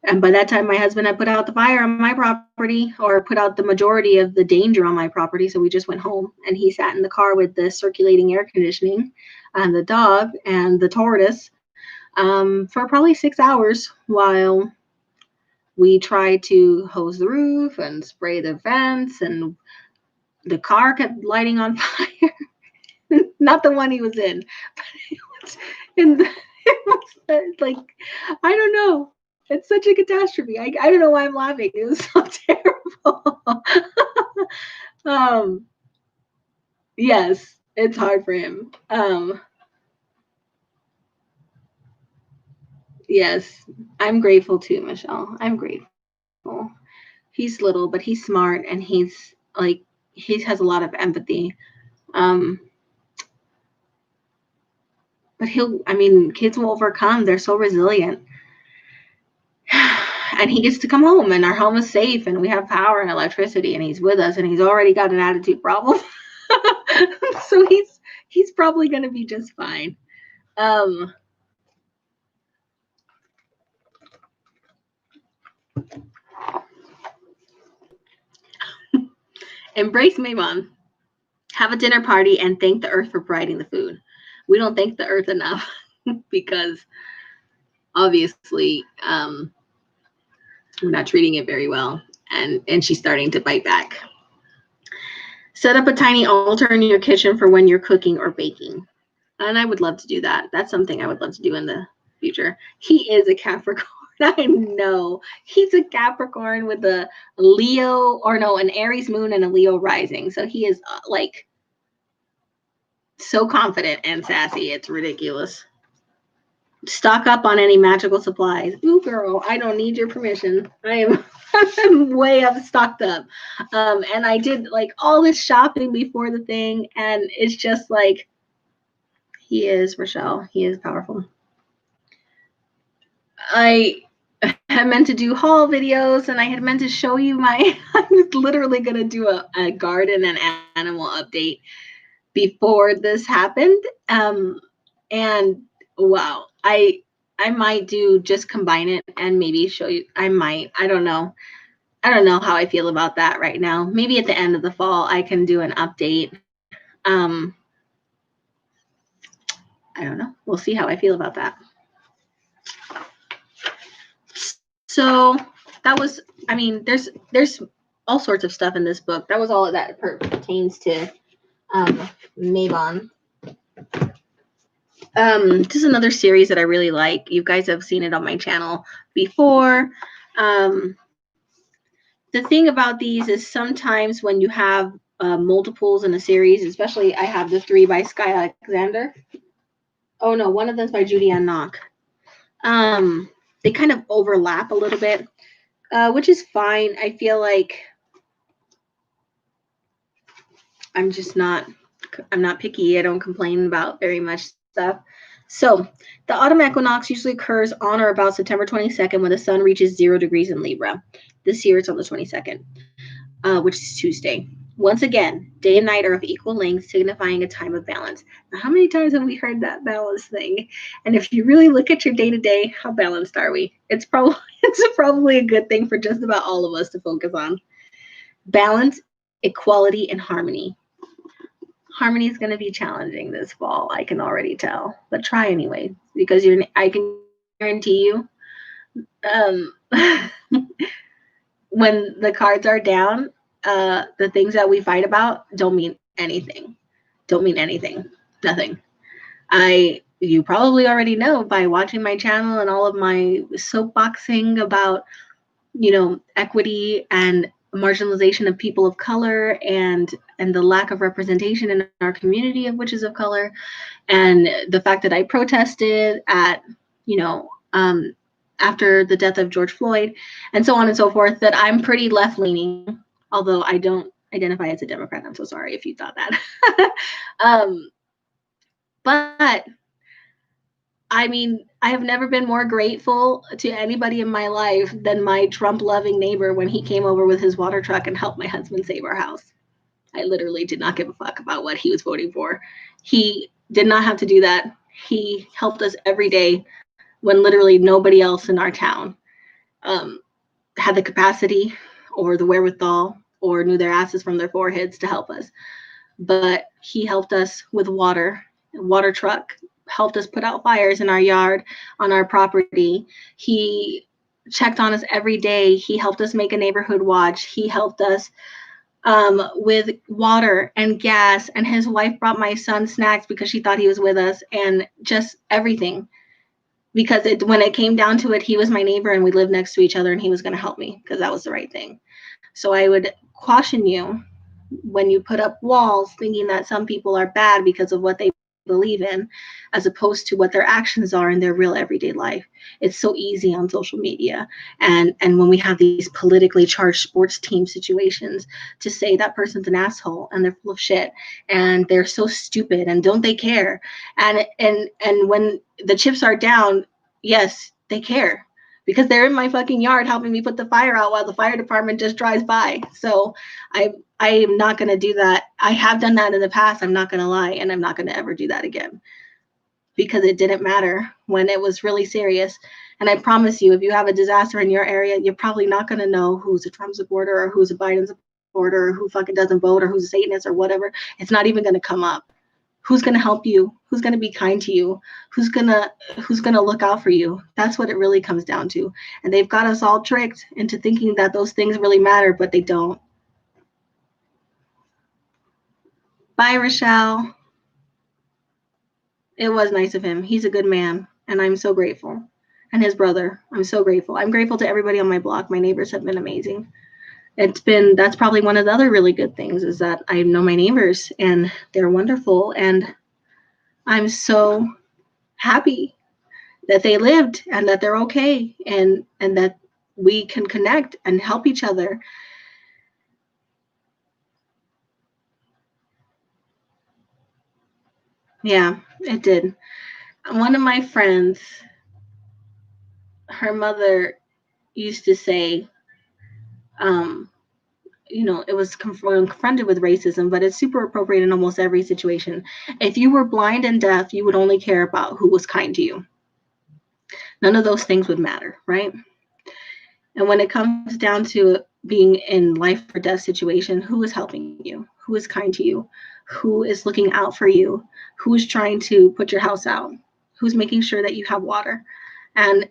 And by that time, my husband had put out the fire on my property, or put out the majority of the danger on my property. So we just went home, and he sat in the car with the circulating air conditioning and the dog and the tortoise for probably 6 hours while we tried to hose the roof and spray the vents, and the car kept lighting on fire. Not the one he was in, but it was like, I don't know. It's such a catastrophe. I don't know why I'm laughing. It was so terrible. Yes, it's hard for him. Yes, I'm grateful too, Michelle. I'm grateful. He's little, but he's smart, and he's like, he has a lot of empathy. But kids will overcome. They're so resilient. And he gets to come home, and our home is safe, and we have power and electricity, and he's with us, and he's already got an attitude problem. So he's probably going to be just fine. Embrace Mabon. Have a dinner party and thank the earth for providing the food. We don't thank the earth enough because obviously we're not treating it very well, and she's starting to bite back. Set up a tiny altar in your kitchen for when you're cooking or baking. And I would love to do that. That's something I would love to do in the future. He is a Capricorn. I know. He's a Capricorn with a Leo, an Aries moon and a Leo rising. So he is like so confident and sassy. It's ridiculous. Stock up on any magical supplies. Ooh, girl, I don't need your permission. I'm way up stocked up. And I did like all this shopping before the thing, and it's just like, he is, Rochelle. He is powerful. I had meant to do haul videos, and I had meant to show you I was literally going to do a garden and animal update before this happened. And wow, I might just combine it and maybe show you. I don't know. I don't know how I feel about that right now. Maybe at the end of the fall, I can do an update. I don't know. We'll see how I feel about that. So that was, there's all sorts of stuff in this book. That was all that pertains to Mabon. This is another series that I really like. You guys have seen it on my channel before. The thing about these is sometimes when you have multiples in a series, especially I have the 3 by Sky Alexander. Oh no, one of them's by Judy Ann Nock. They kind of overlap a little bit, which is fine. I feel like I'm not picky. I don't complain about very much stuff. So the autumn equinox usually occurs on or about September 22nd when the sun reaches 0 degrees in Libra. This year it's on the 22nd, which is Tuesday. Once again, day and night are of equal length, signifying a time of balance. Now, how many times have we heard that balance thing? And if you really look at your day-to-day, how balanced are we? It's probably a good thing for just about all of us to focus on. Balance, equality, and harmony. Harmony is going to be challenging this fall. I can already tell, but try anyway, because I can guarantee you Um, when the cards are down, the things that we fight about don't mean anything. Don't mean anything. Nothing. You probably already know by watching my channel and all of my soapboxing about, equity and marginalization of people of color and the lack of representation in our community of witches of color, and the fact that I protested at, you know, um, after the death of George Floyd, and so on and so forth, that I'm pretty left leaning, although I don't identify as a Democrat. I'm so sorry if you thought that. But I mean, I have never been more grateful to anybody in my life than my Trump loving neighbor when he came over with his water truck and helped my husband save our house. I literally did not give a fuck about what he was voting for. He did not have to do that. He helped us every day when literally nobody else in our town um, had the capacity or the wherewithal or knew their asses from their foreheads to help us. But he helped us with water, water truck, helped us put out fires in our yard, on our property. He checked on us every day. He helped us make a neighborhood watch. He helped us with water and gas. And his wife brought my son snacks because she thought he was with us, and just everything. Because when it came down to it, he was my neighbor and we lived next to each other, and he was going to help me because that was the right thing. So I would caution you, when you put up walls thinking that some people are bad because of what they believe in, as opposed to what their actions are in their real everyday life. It's so easy on social media, and when we have these politically charged sports team situations, to say that person's an asshole and they're full of shit and they're so stupid and don't they care, and when the chips are down, yes, they care, because they're in my fucking yard helping me put the fire out while the fire department just drives by. So I am not going to do that. I have done that in the past. I'm not going to lie. And I'm not going to ever do that again, because it didn't matter when it was really serious. And I promise you, if you have a disaster in your area, you're probably not going to know who's a Trump supporter or who's a Biden supporter or who fucking doesn't vote or who's a Satanist or whatever. It's not even going to come up. Who's going to help you? Who's going to be kind to you? Who's going to look out for you? That's what it really comes down to. And they've got us all tricked into thinking that those things really matter, but they don't. Bye, Rochelle. It was nice of him. He's a good man, and I'm so grateful. And his brother, I'm so grateful. I'm grateful to everybody on my block. My neighbors have been amazing. That's probably one of the other really good things, is that I know my neighbors and they're wonderful. And I'm so happy that they lived and that they're okay, and that we can connect and help each other. Yeah, it did. One of my friends, her mother used to say, it was confronted with racism, but it's super appropriate in almost every situation. If you were blind and deaf, you would only care about who was kind to you. None of those things would matter, right? And when it comes down to being in life or death situation, who is helping you? Who is kind to you? Who is looking out for you? Who is trying to put your house out? Who's making sure that you have water? And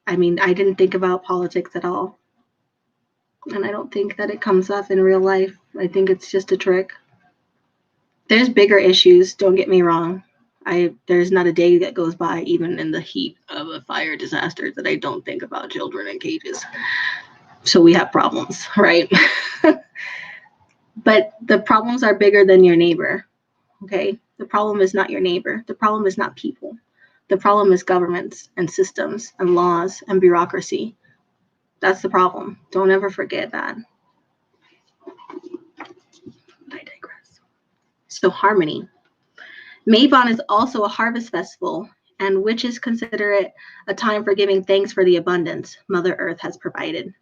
I mean, I didn't think about politics at all. And I don't think that it comes up in real life. I think it's just a trick. There's bigger issues, don't get me wrong. There's not a day that goes by, even in the heat of a fire disaster, that I don't think about children in cages. So we have problems, right? But the problems are bigger than your neighbor, okay? The problem is not your neighbor. The problem is not people. The problem is governments and systems and laws and bureaucracy. That's the problem. Don't ever forget that. I digress. So harmony. Mabon is also a harvest festival, and witches consider it a time for giving thanks for the abundance Mother Earth has provided.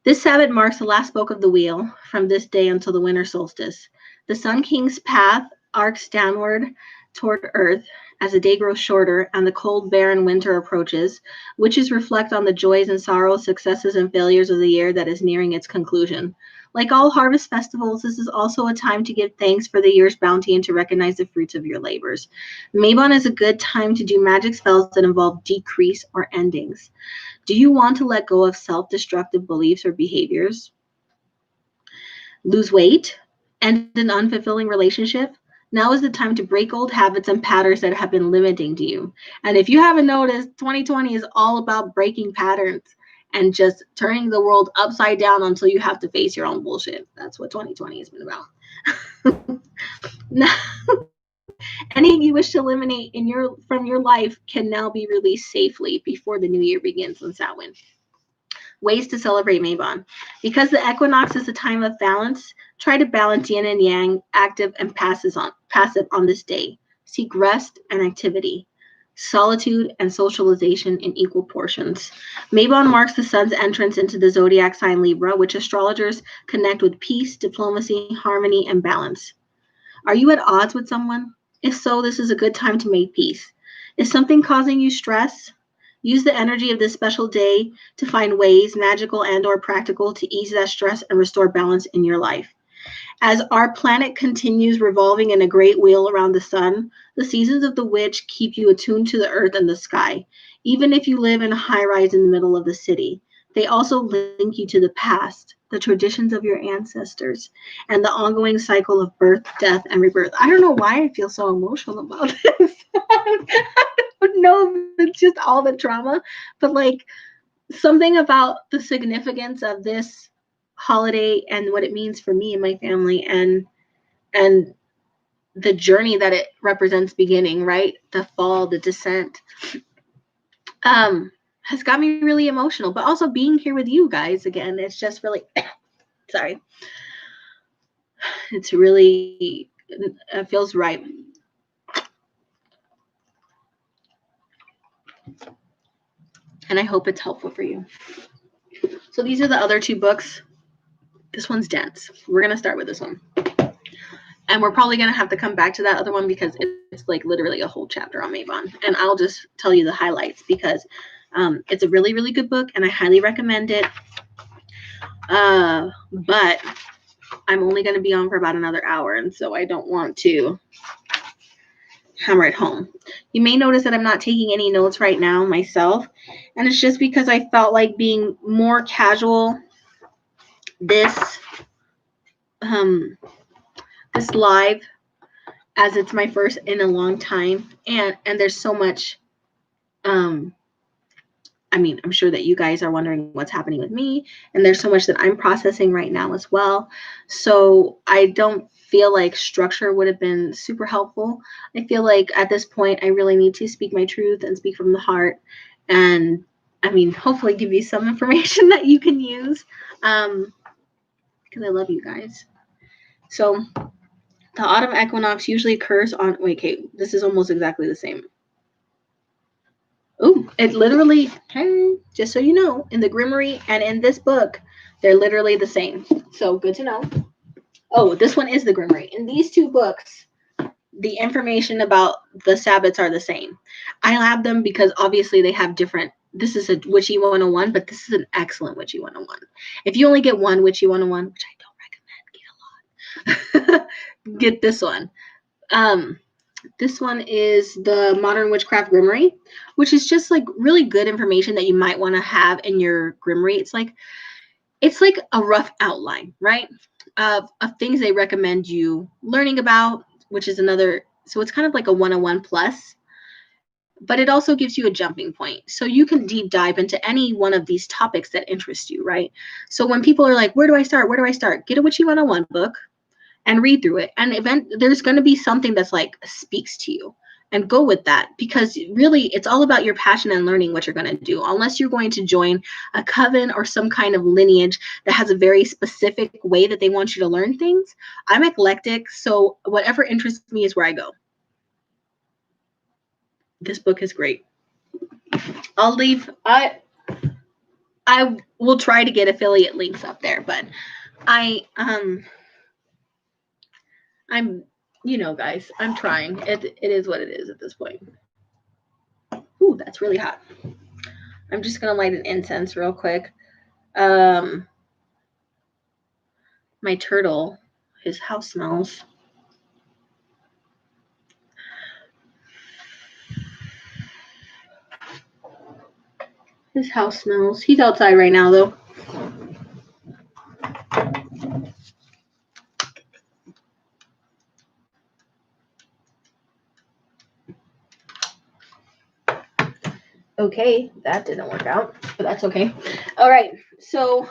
This Sabbath marks the last spoke of the wheel from this day until the winter solstice. The Sun King's path arcs downward toward Earth as the day grows shorter and the cold, barren winter approaches, witches reflect on the joys and sorrows, successes and failures of the year that is nearing its conclusion. Like all harvest festivals, this is also a time to give thanks for the year's bounty and to recognize the fruits of your labors. Mabon is a good time to do magic spells that involve decrease or endings. Do you want to let go of self-destructive beliefs or behaviors? Lose weight? End an unfulfilling relationship? Now is the time to break old habits and patterns that have been limiting to you. And if you haven't noticed, 2020 is all about breaking patterns and just turning the world upside down until you have to face your own bullshit. That's what 2020 has been about. Now, anything you wish to eliminate from your life can now be released safely before the new year begins on Samhain. Ways to celebrate Mabon. Because the equinox is a time of balance, try to balance yin and yang, active and passive on this day. Seek rest and activity, solitude and socialization in equal portions. Mabon marks the sun's entrance into the zodiac sign Libra, which astrologers connect with peace, diplomacy, harmony, and balance. Are you at odds with someone? If so, this is a good time to make peace. Is something causing you stress? Use the energy of this special day to find ways, magical and or practical, to ease that stress and restore balance in your life. As our planet continues revolving in a great wheel around the sun, the seasons of the witch keep you attuned to the earth and the sky. Even if you live in a high-rise in the middle of the city, they also link you to the past, the traditions of your ancestors, and the ongoing cycle of birth, death, and rebirth. I don't know why I feel so emotional about this. I don't know if it's just all the trauma, but like something about the significance of this holiday and what it means for me and my family, and the journey that it represents beginning, right? The fall, the descent, has got me really emotional. But also being here with you guys again, it's just really sorry. It's really, it feels right. And I hope it's helpful for you. So these are the other two books. This one's dense. We're going to start with this one. And we're probably going to have to come back to that other one because it's like literally a whole chapter on Mabon. And I'll just tell you the highlights because it's a really, really good book and I highly recommend it. But I'm only going to be on for about another hour. And so I don't want to hammer it home. You may notice that I'm not taking any notes right now myself. And it's just because I felt like being more casual this live, as it's my first in a long time, and there's so much, I mean, I'm sure that you guys are wondering what's happening with me, and there's so much that I'm processing right now as well. So I don't feel like structure would have been super helpful. I feel like at this point I really need to speak my truth and speak from the heart, and I mean, hopefully give you some information that you can use, because I love you guys. So the autumn equinox usually occurs on, wait, okay, this is almost exactly the same. Oh, it literally, hey, just so you know, in the Grimoire and in this book, they're literally the same. So good to know. Oh, this one is the Grimoire. In these two books, the information about the Sabbats are the same. I have them because obviously they have different, this is a Witchy 101, but this is an excellent Witchy 101. If you only get one Witchy 101, which I don't recommend, get a lot. Get this one. This one is the Modern Witchcraft Grimoire, which is just like really good information that you might want to have in your Grimoire. It's like a rough outline, right? Of things they recommend you learning about, which is another, so it's kind of like a 101 plus, but it also gives you a jumping point. So you can deep dive into any one of these topics that interest you, right? So when people are like, where do I start? Where do I start? Get a Witchy 101 book and read through it. And there's going to be something that's like speaks to you, and go with that, because really it's all about your passion and learning what you're going to do. Unless you're going to join a coven or some kind of lineage that has a very specific way that they want you to learn things. I'm eclectic, so whatever interests me is where I go. This book is great. I'll leave, I will try to get affiliate links up there, but I'm You know, guys, I'm trying. It is what it is at this point. Ooh, that's really hot. I'm just gonna light an incense real quick. My turtle, his house smells. His house smells. He's outside right now, though. Okay, that didn't work out, but that's okay. All right, so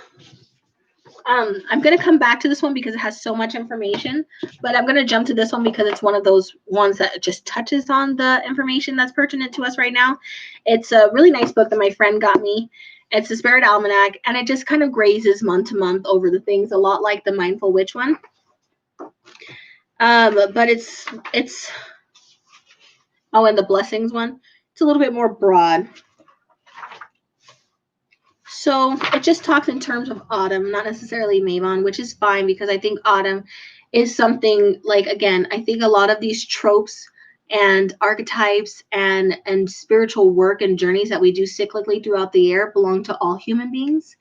I'm gonna come back to this one because it has so much information, but I'm gonna jump to this one because it's one of those ones that just touches on the information that's pertinent to us right now. It's a really nice book that my friend got me. It's the Spirit Almanac, and it just kind of grazes month to month over the things, a lot like the Mindful Witch one. But it's oh, and the Blessings one. It's a little bit more broad. So it just talks in terms of autumn, not necessarily Mabon, which is fine because I think autumn is something like, again, I think a lot of these tropes and archetypes and spiritual work and journeys that we do cyclically throughout the year belong to all human beings.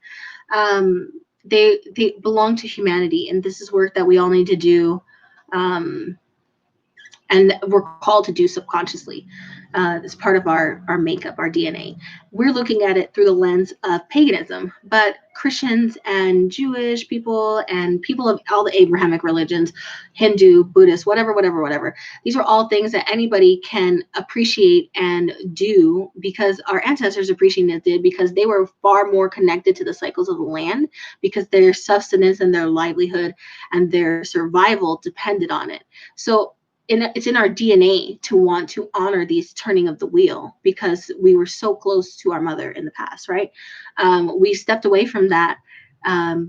They belong to humanity, and this is work that we all need to do. And we're called to do subconsciously. It's part of our makeup, our DNA. We're looking at it through the lens of paganism, but Christians and Jewish people and people of all the Abrahamic religions, Hindu, Buddhist, whatever, these are all things that anybody can appreciate and do because our ancestors appreciated it did because they were far more connected to the cycles of the land because their sustenance and their livelihood and their survival depended on it. So it's in our DNA to want to honor these turning of the wheel because we were so close to our mother in the past, right? We stepped away from that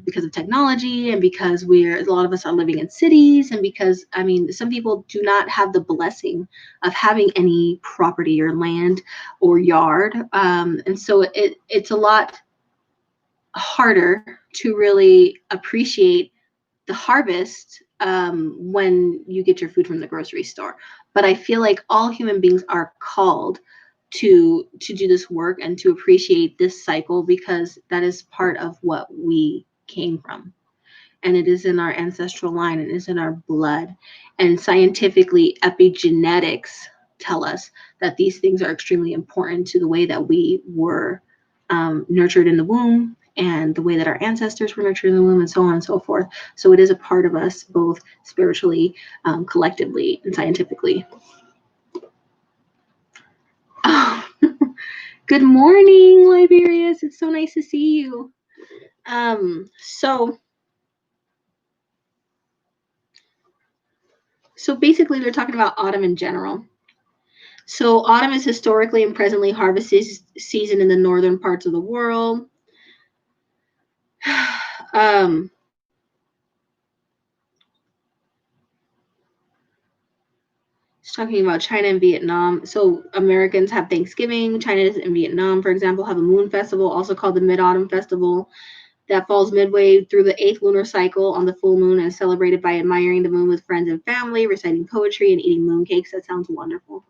because of technology and because a lot of us are living in cities and because, I mean, some people do not have the blessing of having any property or land or yard. And so it's a lot harder to really appreciate the harvest when you get your food from the grocery store. But I feel like all human beings are called to do this work and to appreciate this cycle because that is part of what we came from. And it is in our ancestral line, it is in our blood. And scientifically, epigenetics tell us that these things are extremely important to the way that we were nurtured in the womb and the way that our ancestors were nurtured in the womb and so on and so forth. So it is a part of us both spiritually, collectively, and scientifically. Oh, good morning, Liberius. It's so nice to see you. So basically they're talking about autumn in general. So autumn is historically and presently harvest season in the northern parts of the world. It's talking about China and Vietnam. So Americans have Thanksgiving. China and Vietnam, for example, have a moon festival, also called the Mid-Autumn Festival, that falls midway through the 8th lunar cycle on the full moon and is celebrated by admiring the moon with friends and family, reciting poetry, and eating mooncakes. That sounds wonderful.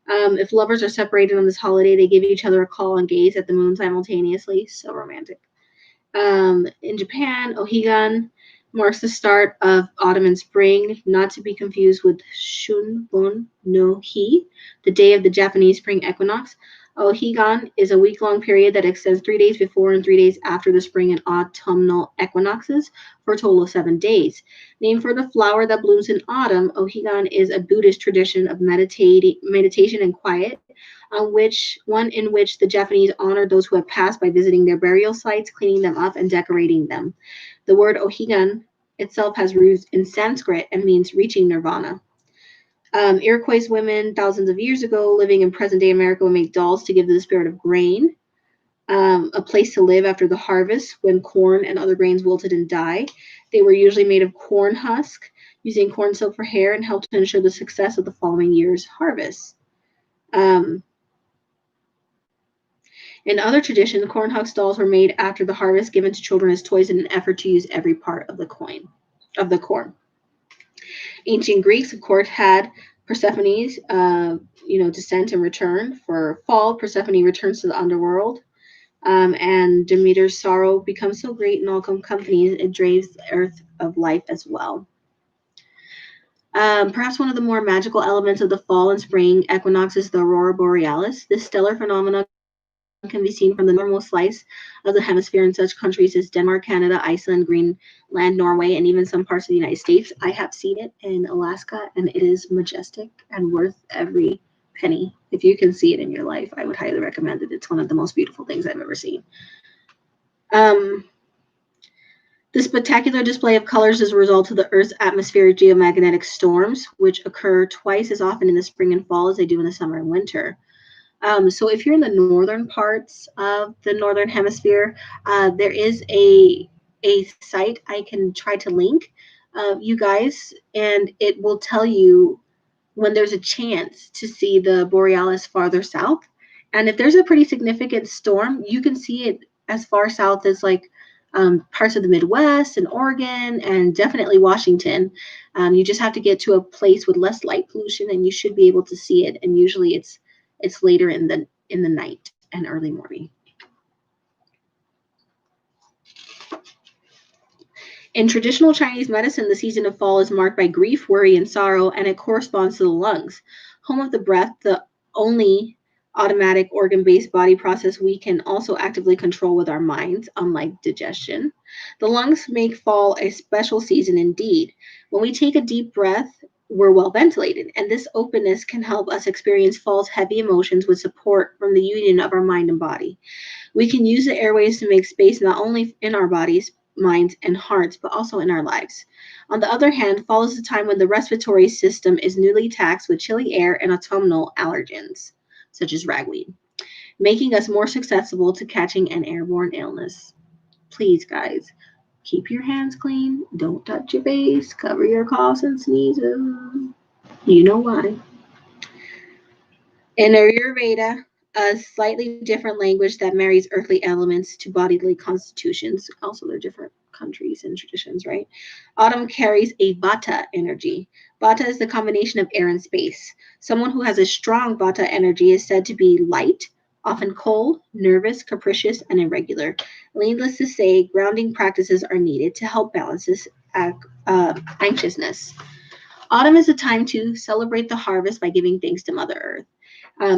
If lovers are separated on this holiday, they give each other a call and gaze at the moon simultaneously. So romantic. In Japan, Ohigan marks the start of autumn and spring, not to be confused with Shunbon no Hi, the day of the Japanese spring equinox. Ohigan is a week-long period that extends 3 days before and 3 days after the spring and autumnal equinoxes for a total of 7 days. Named for the flower that blooms in autumn, Ohigan is a Buddhist tradition of meditation and quiet, in which the Japanese honor those who have passed by visiting their burial sites, cleaning them up, and decorating them. The word Ohigan itself has roots in Sanskrit and means reaching nirvana. Iroquois women, thousands of years ago, living in present-day America, would make dolls to give to the spirit of grain, a place to live after the harvest when corn and other grains wilted and died. They were usually made of corn husk, using corn silk for hair and helped to ensure the success of the following year's harvest. In other traditions, corn husk dolls were made after the harvest, given to children as toys in an effort to use every part of the corn. Ancient Greeks, of course, had Persephone's, descent and return. For fall, Persephone returns to the underworld, and Demeter's sorrow becomes so great in all companies, it drains the earth of life as well. Perhaps one of the more magical elements of the fall and spring equinox is the aurora borealis. This stellar phenomenon can be seen from the northernmost slice of the hemisphere in such countries as Denmark, Canada, Iceland, Greenland, Norway, and even some parts of the United States. I have seen it in Alaska, and it is majestic and worth every penny. If you can see it in your life, I would highly recommend it. It's one of the most beautiful things I've ever seen. This spectacular display of colors is a result of the Earth's atmospheric geomagnetic storms, which occur twice as often in the spring and fall as they do in the summer and winter. So if you're in the northern parts of the northern hemisphere, there is a site I can try to link you guys, and it will tell you when there's a chance to see the borealis farther south. And if there's a pretty significant storm, you can see it as far south as like parts of the Midwest and Oregon and definitely Washington. You just have to get to a place with less light pollution, and you should be able to see it. And usually it's later in the night and early morning. In traditional Chinese medicine, the season of fall is marked by grief, worry, and sorrow, and it corresponds to the lungs, home of the breath, the only automatic organ-based body process we can also actively control with our minds, unlike digestion. The lungs make fall a special season indeed. When we take a deep breath, we're well ventilated, and this openness can help us experience fall's heavy emotions with support from the union of our mind and body. We can use the airways to make space not only in our bodies, minds, and hearts, but also in our lives. On the other hand, fall is a time when the respiratory system is newly taxed with chilly air and autumnal allergens, such as ragweed, making us more susceptible to catching an airborne illness. Please, guys, keep your hands clean. Don't touch your face. Cover your coughs and sneezes. You know why. In Ayurveda, a slightly different language that marries earthly elements to bodily constitutions. Also, they're different countries and traditions, right? Autumn carries a vata energy. Vata is the combination of air and space. Someone who has a strong vata energy is said to be light, often cold, nervous, capricious, and irregular. Needless to say, grounding practices are needed to help balance this anxiousness. Autumn is a time to celebrate the harvest by giving thanks to Mother Earth.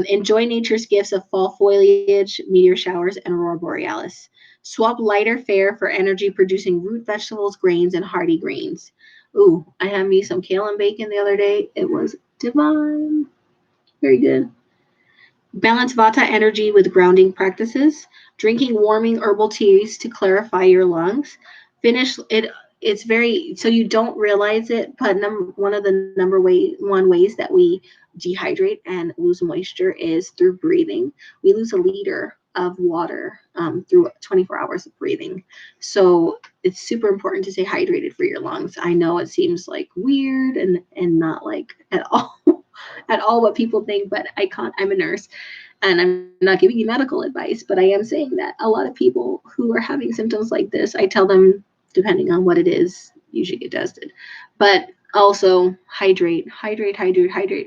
Enjoy nature's gifts of fall foliage, meteor showers, and aurora borealis. Swap lighter fare for energy-producing root vegetables, grains, and hardy greens. Ooh, I had me some kale and bacon the other day. It was divine. Very good. Balance vata energy with grounding practices. Drinking warming herbal teas to clarify your lungs. Finish it. It's very so you don't realize it, but one of the one ways that we dehydrate and lose moisture is through breathing. We lose a liter of water through 24 hours of breathing. So it's super important to stay hydrated for your lungs. I know it seems like weird and not like at all at all what people think, but I'm a nurse. And I'm not giving you medical advice, but I am saying that a lot of people who are having symptoms like this, I tell them, depending on what it is, you should get tested. But also hydrate,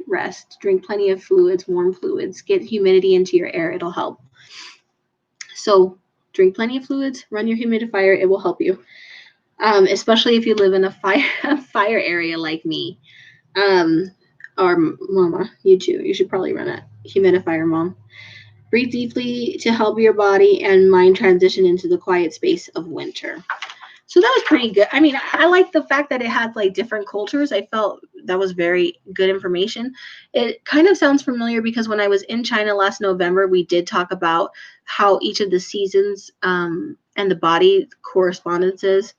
rest, drink plenty of fluids, warm fluids, get humidity into your air. It'll help. So drink plenty of fluids, run your humidifier. It will help you, especially if you live in a fire area like me. Or mama, you too. You should probably run a humidifier, mom. Breathe deeply to help your body and mind transition into the quiet space of winter. So that was pretty good. I mean, I like the fact that it had like different cultures. I felt that was very good information. It kind of sounds familiar because when I was in China last November, we did talk about how each of the seasons and the body correspondences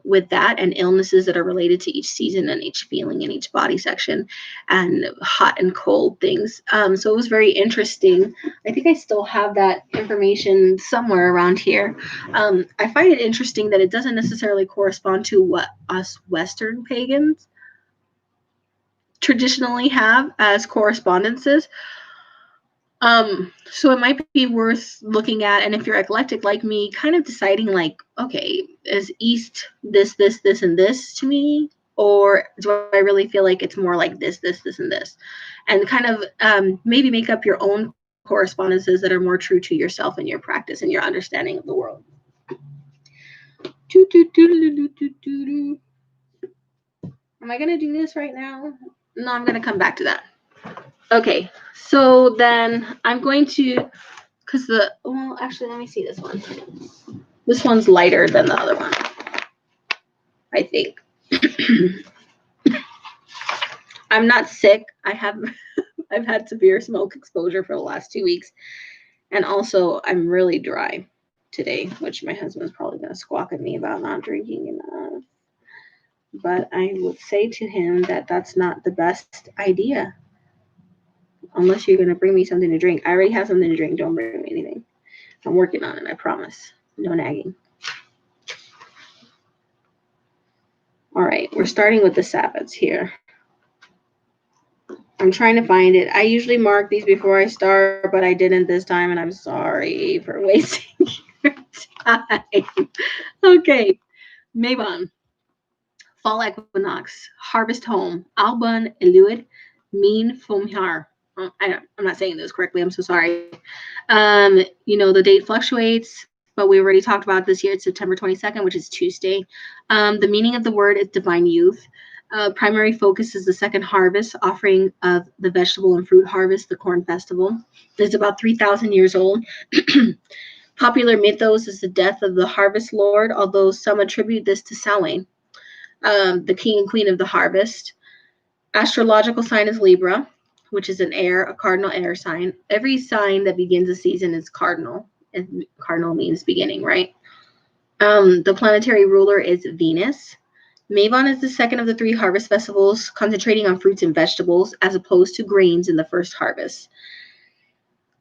with that and illnesses that are related to each season and each feeling in each body section and hot and cold things. So it was very interesting. I think I still have that information somewhere around here. I find it interesting that it doesn't necessarily correspond to what us Western pagans traditionally have as correspondences. So it might be worth looking at, and if you're eclectic like me, kind of deciding like, okay, is East this, and this to me? Or do I really feel like it's more like this, and this? And kind of maybe make up your own correspondences that are more true to yourself and your practice and your understanding of the world. Am I going to do this right now? No, I'm going to come back to that. Okay, so then I'm going to, because well, actually, let me see this one. This one's lighter than the other one, I think. I'm not sick. I've had severe smoke exposure for the last 2 weeks. And also, I'm really dry today, which my husband's probably going to squawk at me about not drinking enough. But I would say to him that that's not the best idea. Unless you're going to bring me something to drink. I already have something to drink. Don't bring me anything. I'm working on it, I promise. No nagging. All right, we're starting with the Sabbats here. I'm trying to find it. I usually mark these before I start, but I didn't this time, and I'm sorry for wasting your time. Okay, Mabon. Fall Equinox. Harvest Home. Alban Eluid. Min Fumhar. I'm not saying this correctly. I'm so sorry. The date fluctuates, but we already talked about this year. It's September 22nd, which is Tuesday. The meaning of the word is divine youth. Primary focus is the second harvest, offering of the vegetable and fruit harvest, the corn festival. It's about 3,000 years old. Popular mythos is the death of the harvest lord, although some attribute this to Samhain, the king and queen of the harvest. Astrological sign is Libra, which is a cardinal air sign. Every sign that begins a season is cardinal, and cardinal means beginning, right? The planetary ruler is Venus. Mabon is the second of the 3 harvest festivals, concentrating on fruits and vegetables as opposed to grains in the first harvest.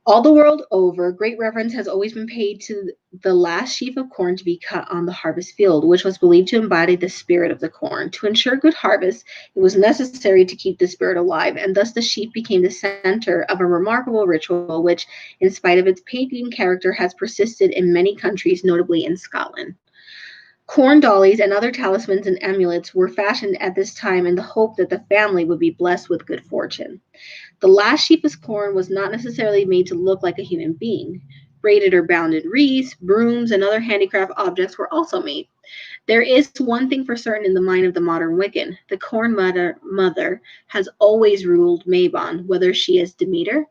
All the world over, great reverence has always been paid to the last sheaf of corn to be cut on the harvest field, which was believed to embody the spirit of the corn. To ensure good harvest, it was necessary to keep the spirit alive, and thus the sheaf became the center of a remarkable ritual, which, in spite of its pagan character, has persisted in many countries, notably in Scotland. Corn dollies and other talismans and amulets were fashioned at this time in the hope that the family would be blessed with good fortune. The last sheaf of corn was not necessarily made to look like a human being. Braided or bounded wreaths, brooms, and other handicraft objects were also made. There is one thing for certain in the mind of the modern Wiccan. The corn mother has always ruled Mabon, whether she is Demeter,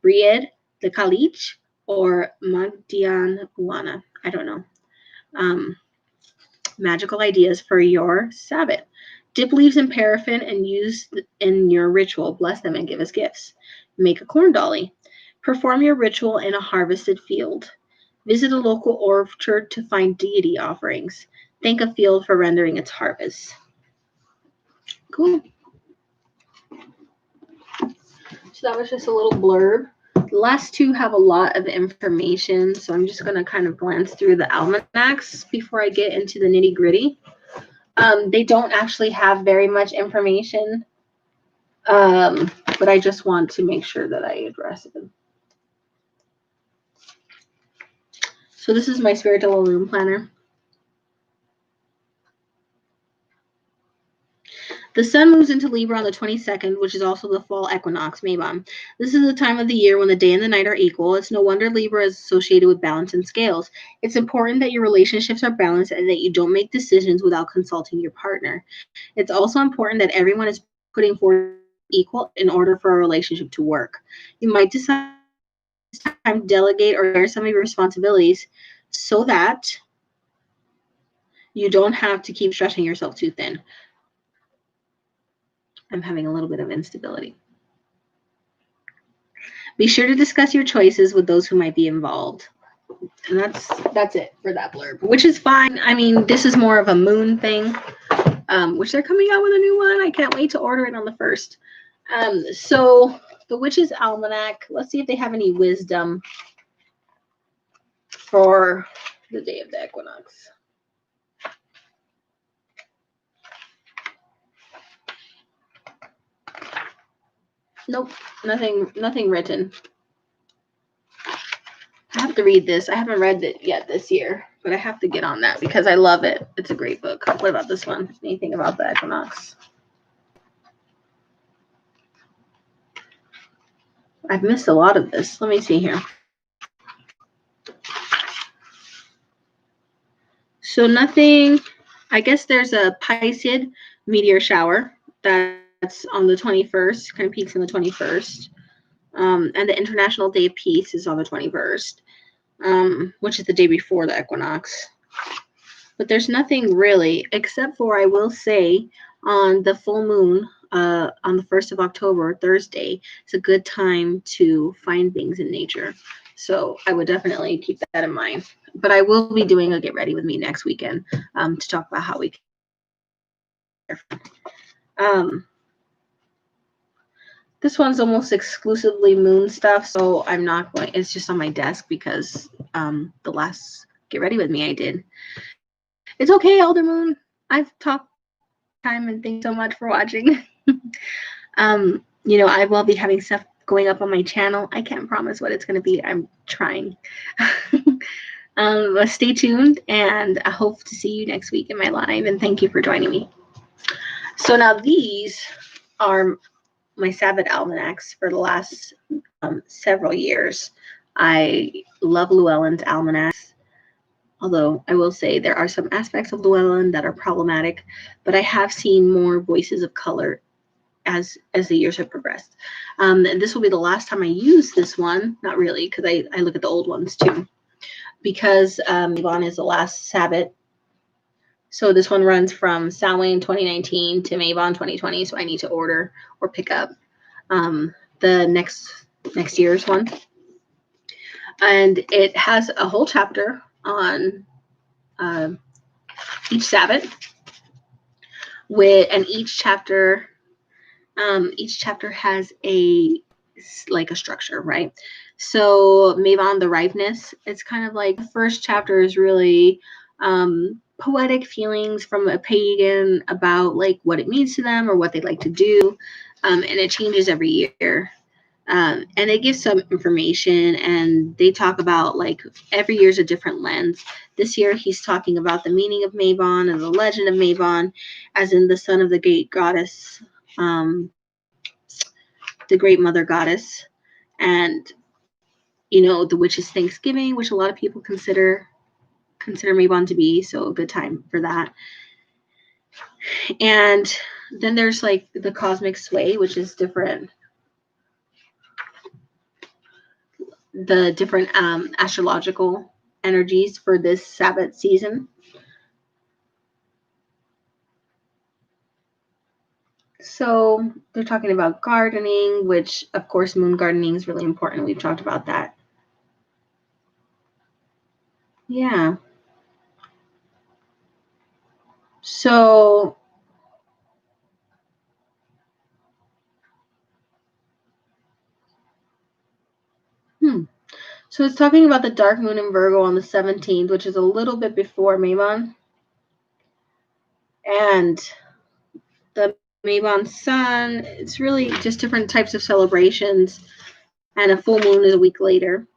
Bried, the Kalich, or Magdian Uana. I don't know. Magical ideas for your Sabbath. Dip leaves in paraffin and use in your ritual. Bless them and give us gifts. Make a corn dolly. Perform your ritual in a harvested field. Visit a local orchard to find deity offerings. Thank a field for rendering its harvest. Cool. So that was just a little blurb. The last 2 have a lot of information, so I'm just going to kind of glance through the almanacs before I get into the nitty-gritty. They don't actually have very much information, but I just want to make sure that I address them. So this is my spiritual room planner. The sun moves into Libra on the 22nd, which is also the fall equinox, Mabon. This is the time of the year when the day and the night are equal. It's no wonder Libra is associated with balance and scales. It's important that your relationships are balanced and that you don't make decisions without consulting your partner. It's also important that everyone is putting forth equal in order for a relationship to work. You might decide this time to delegate or share some of your responsibilities so that you don't have to keep stretching yourself too thin. I'm having a little bit of instability. Be sure to discuss your choices with those who might be involved. And that's it for that blurb, which is fine. I mean, this is more of a moon thing, which they're coming out with a new one. I can't wait to order it on the 1st. So the Witch's Almanac, let's see if they have any wisdom for the day of the equinox. Nope, nothing written. I have to read this. I haven't read it yet this year, but I have to get on that because I love it. It's a great book. What about this one? Anything about the equinox? I've missed a lot of this. Let me see here. So nothing. I guess there's a Pisceid meteor shower that's on the 21st. Kind of peaks on the 21st. And the International Day of Peace is on the 21st, which is the day before the equinox. But there's nothing really, except for I will say on the full moon on the 1st of October, Thursday, it's a good time to find things in nature. So I would definitely keep that in mind. But I will be doing a Get Ready With Me next weekend to talk about how we can. This one's almost exclusively moon stuff, so I'm not going, it's just on my desk because the last Get Ready With Me I did. It's okay, Elder Moon. I've talked time and thanks so much for watching. I will be having stuff going up on my channel. I can't promise what it's going to be. I'm trying. But stay tuned, and I hope to see you next week in my live, and thank you for joining me. So now these are my Sabbath Almanacs for the last several years. I love Llewellyn's Almanacs, although I will say there are some aspects of Llewellyn that are problematic, but I have seen more voices of color as the years have progressed. This will be the last time I use this one. Not really, because I look at the old ones too. Because Mabon is the last Sabbath. So this one runs from Samhain 2019 to Mabon 2020. So I need to order or pick up the next year's one. And it has a whole chapter on each Sabbath. And each chapter has a structure, right? So Mabon, the ripeness, it's kind of like the first chapter is really poetic feelings from a pagan about like what it means to them or what they like to do, and it changes every year, and it gives some information, and they talk about like every year's a different lens. This year he's talking about the meaning of Mabon and the legend of Mabon, as in the son of the great goddess, the great mother goddess, and the witch's Thanksgiving, which a lot of people consider Mabon to be, so a good time for that. And then there's like the cosmic sway, which is different, the different astrological energies for this Sabbath season. So they're talking about gardening, which of course moon gardening is really important. We've talked about that. Yeah. So So it's talking about the dark moon in Virgo on the 17th, which is a little bit before Mabon. And the Mabon sun, it's really just different types of celebrations. And a full moon is a week later.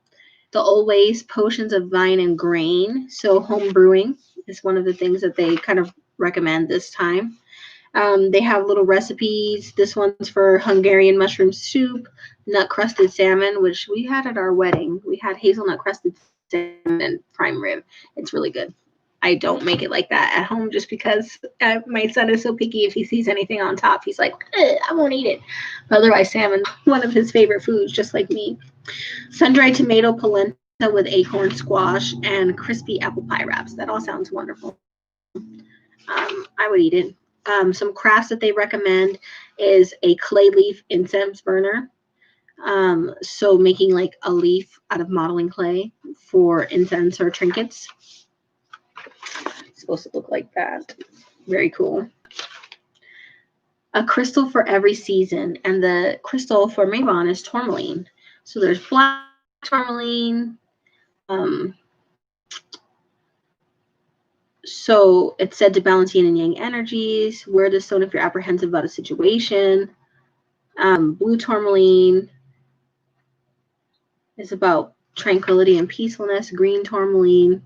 The old ways, potions of vine and grain. So home brewing is one of the things that they kind of recommend this time. They have little recipes. This one's for Hungarian mushroom soup, nut-crusted salmon, which we had at our wedding. We had hazelnut-crusted salmon and prime rib. It's really good. I don't make it like that at home just because my son is so picky. If he sees anything on top, he's like, I won't eat it. But otherwise, salmon, one of his favorite foods, just like me. Sun-dried tomato polenta with acorn squash and crispy apple pie wraps. That all sounds wonderful. I would eat it. Some crafts that they recommend is a clay leaf incense burner. So making like a leaf out of modeling clay for incense or trinkets. It's supposed to look like that. Very cool. A crystal for every season, and the crystal for Mabon is tourmaline. So there's black tourmaline. So it's said to balance yin and yang energies. Wear the stone if you're apprehensive about a situation. Blue tourmaline is about tranquility and peacefulness. Green tourmaline,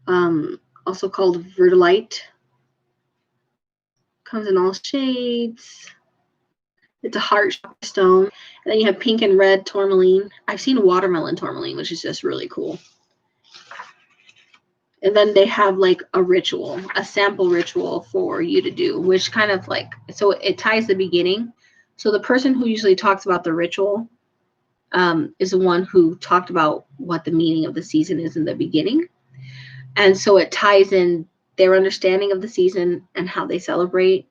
also called verdolite, comes in all shades. It's a heart stone. And then you have pink and red tourmaline. I've seen watermelon tourmaline, which is just really cool. And then they have like a ritual, a sample ritual for you to do, which kind of like, so it ties the beginning. So the person who usually talks about the ritual is the one who talked about what the meaning of the season is in the beginning. And so it ties in their understanding of the season and how they celebrate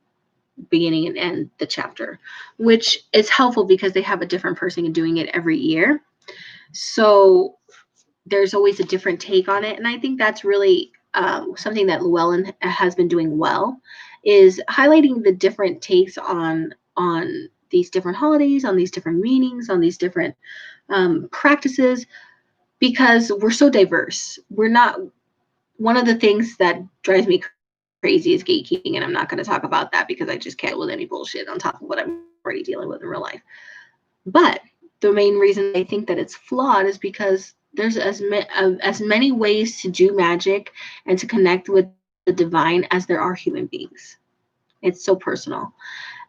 beginning and end the chapter, which is helpful because they have a different person doing it every year. So there's always a different take on it. And I think that's really something that Llewellyn has been doing well, is highlighting the different takes on these different holidays, on these different meanings, on these different practices, because we're so diverse. We're not, one of the things that drives me crazy is gatekeeping, and I'm not going to talk about that because I just can't deal with any bullshit on top of what I'm already dealing with in real life. But the main reason I think that it's flawed is because there's as many ways to do magic and to connect with the divine as there are human beings. It's so personal.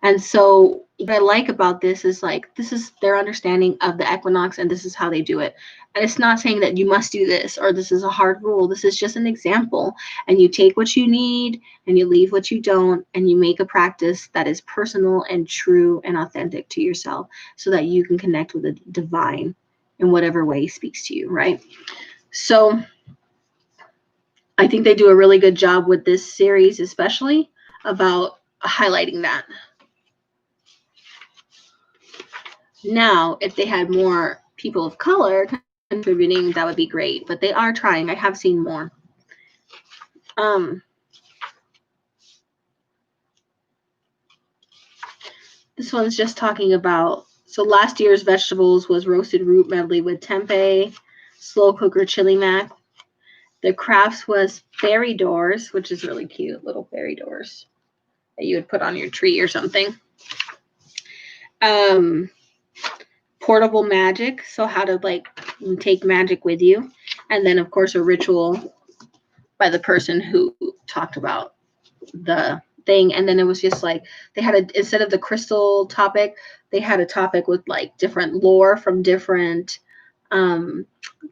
And so what I like about this is like, this is their understanding of the equinox and this is how they do it. And it's not saying that you must do this or this is a hard rule. This is just an example. And you take what you need and you leave what you don't, and you make a practice that is personal and true and authentic to yourself so that you can connect with the divine in whatever way speaks to you, right? So I think they do a really good job with this series, especially about highlighting that. Now, if they had more people of color contributing, that would be great. But they are trying. I have seen more. This one's just talking about, so last year's vegetables was roasted root medley with tempeh, slow cooker chili mac. The crafts was fairy doors, which is really cute, little fairy doors that you would put on your tree or something. Portable magic, so how to like take magic with you. And then of course a ritual by the person who talked about the thing. And then it was just like they had instead of the crystal topic, they had a topic with like different lore from different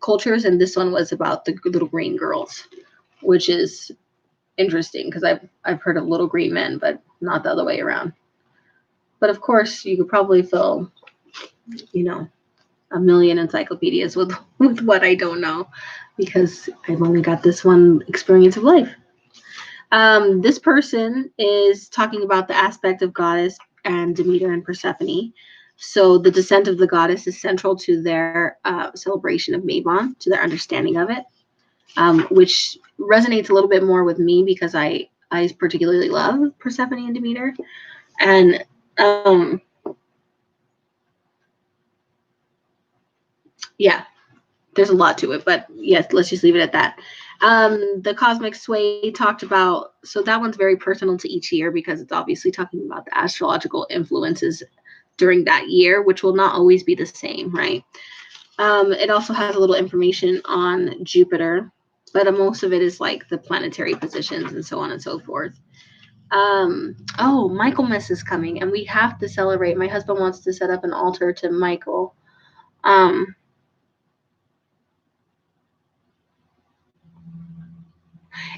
cultures, and this one was about the little green girls, which is interesting because I've heard of little green men, but not the other way around. But of course you could probably fill, a million encyclopedias with what I don't know, because I've only got this one experience of life. This person is talking about the aspect of goddess and Demeter and Persephone. So the descent of the goddess is central to their celebration of Mabon, to their understanding of it, which resonates a little bit more with me because I particularly love Persephone and Demeter. And yeah, there's a lot to it, but yes, let's just leave it at that. The cosmic sway talked about, so that one's very personal to each year because it's obviously talking about the astrological influences during that year, which will not always be the same, right? It also has a little information on Jupiter, but most of it is like the planetary positions and so on and so forth. Oh, Michaelmas is coming and we have to celebrate. My husband wants to set up an altar to Michael.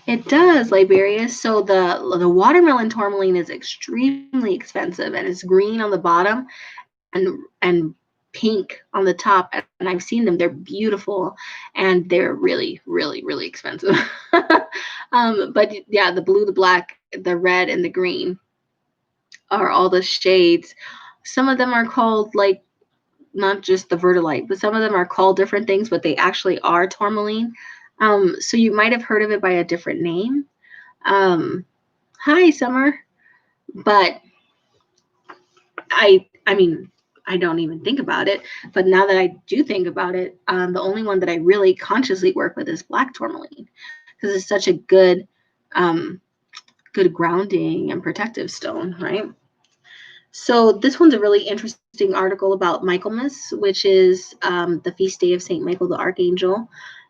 It does, Liberius. So the watermelon tourmaline is extremely expensive and it's green on the bottom and pink on the top. And I've seen them. They're beautiful and they're really, really, really expensive. But yeah, the blue, the black, the red, and the green are all the shades. Some of them are called like not just the verdolite, but some of them are called different things, but they actually are tourmaline. So you might have heard of it by a different name. Hi, Summer. But I mean, I don't even think about it. But now that I do think about it, the only one that I really consciously work with is black tourmaline because it's such a good, good grounding and protective stone, right? So this one's a really interesting article about Michaelmas, which is the feast day of Saint Michael the Archangel.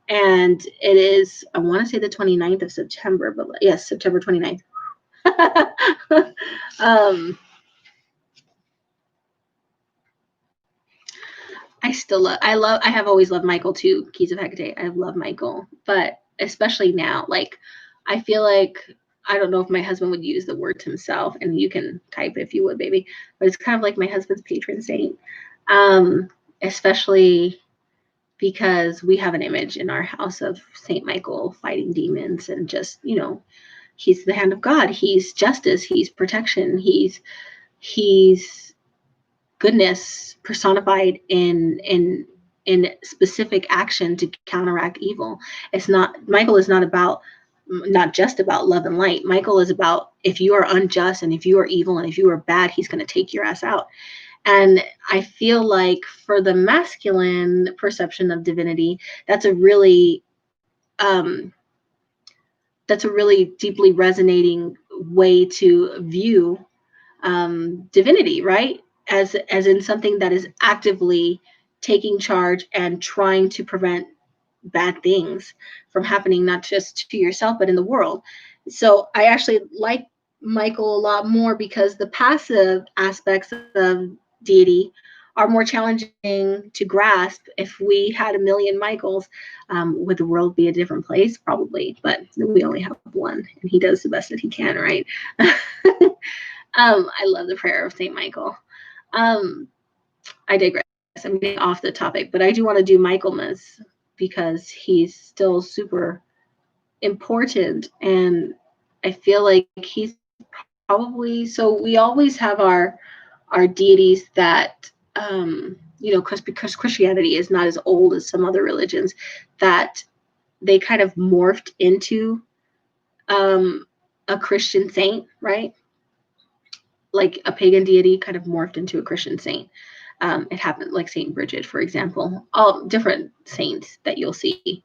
And it is, I want to say the 29th of September, but yes, September 29th. um, I have always loved Michael too, Keys of Hecate. I love Michael, but especially now, like, I feel like, I don't know if my husband would use the word to himself, and you can type if you would, baby, but it's kind of like my husband's patron saint. Especially because we have an image in our house of Saint Michael fighting demons and just, he's the hand of God. He's justice. He's protection. He's goodness personified in specific action to counteract evil. Michael is not just about love and light. Michael is about, if you are unjust and if you are evil and if you are bad, he's going to take your ass out. And I feel like for the masculine perception of divinity, that's a really deeply resonating way to view divinity, right? As in something that is actively taking charge and trying to prevent bad things from happening, not just to yourself, but in the world. So I actually like Michael a lot more because the passive aspects of deity are more challenging to grasp. If we had a million Michaels, would the world be a different place? Probably, but we only have one, and he does the best that he can, right? I love the prayer of Saint Michael. I digress. I'm getting off the topic, but I do want to do Michaelmas because he's still super important, and I feel like he's probably, so we always have our deities that because Christianity is not as old as some other religions, that they kind of morphed into a Christian saint, right? Like a pagan deity kind of morphed into a Christian saint. It happened like Saint Bridget, for example, all different saints that you'll see.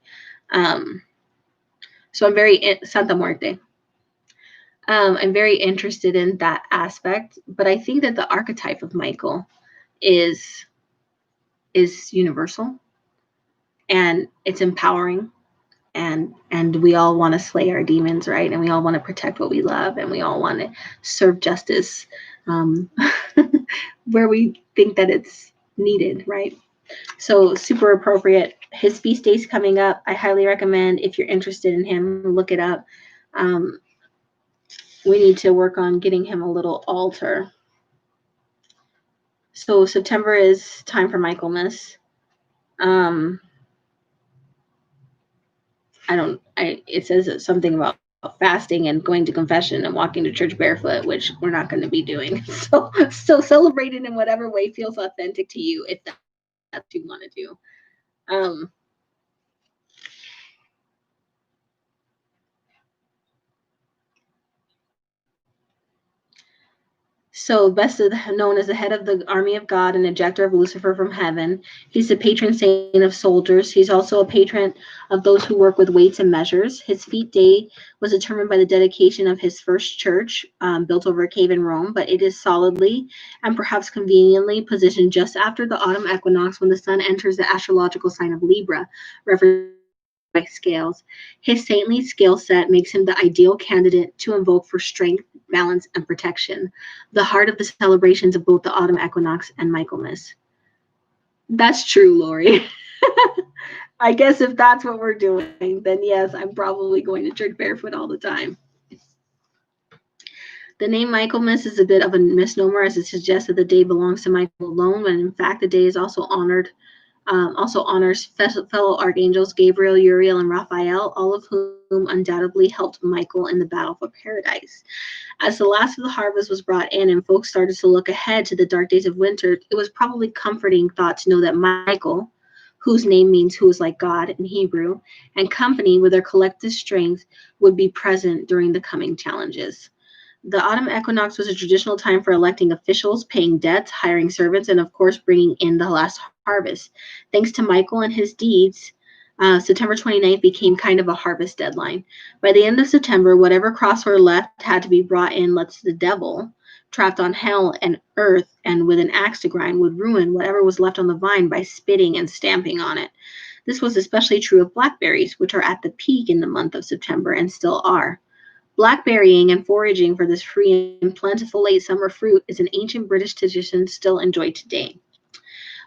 So I'm very Santa Muerte. I'm very interested in that aspect, but I think that the archetype of Michael is universal, and it's empowering, and we all want to slay our demons, right? And we all want to protect what we love, and we all want to serve justice where we think that it's needed, right? So super appropriate. His feast day's coming up. I highly recommend, if you're interested in him, look it up. We need to work on getting him a little altar. So September is time for Michaelmas. It says something about fasting and going to confession and walking to church barefoot, which we're not going to be doing. So celebrate it in whatever way feels authentic to you, if that's what you want to do. So best known as the head of the army of God and ejector of Lucifer from heaven. He's the patron saint of soldiers. He's also a patron of those who work with weights and measures. His feast day was determined by the dedication of his first church, built over a cave in Rome, but it is solidly and perhaps conveniently positioned just after the autumn equinox, when the sun enters the astrological sign of Libra, represented by scales. His saintly scale set makes him the ideal candidate to invoke for strength, balance, and protection, the heart of the celebrations of both the autumn equinox and Michaelmas. That's true, Lori. I guess if that's what we're doing, then yes, I'm probably going to church barefoot all the time. The name Michaelmas is a bit of a misnomer, as it suggests that the day belongs to Michael alone, when in fact the day is also honors fellow archangels Gabriel, Uriel, and Raphael, all of whom undoubtedly helped Michael in the battle for paradise. As the last of the harvest was brought in and folks started to look ahead to the dark days of winter, it was probably comforting thought to know that Michael, whose name means who is like God in Hebrew, and company with their collective strength would be present during the coming challenges. The autumn equinox was a traditional time for electing officials, paying debts, hiring servants, and of course bringing in the last harvest. Thanks to Michael and his deeds, September 29th became kind of a harvest deadline. By the end of September, whatever crops were left had to be brought in, lest the devil trapped on hell and earth and with an axe to grind would ruin whatever was left on the vine by spitting and stamping on it. This was especially true of blackberries, which are at the peak in the month of September and still are. Blackberrying and foraging for this free and plentiful late summer fruit is an ancient British tradition still enjoyed today.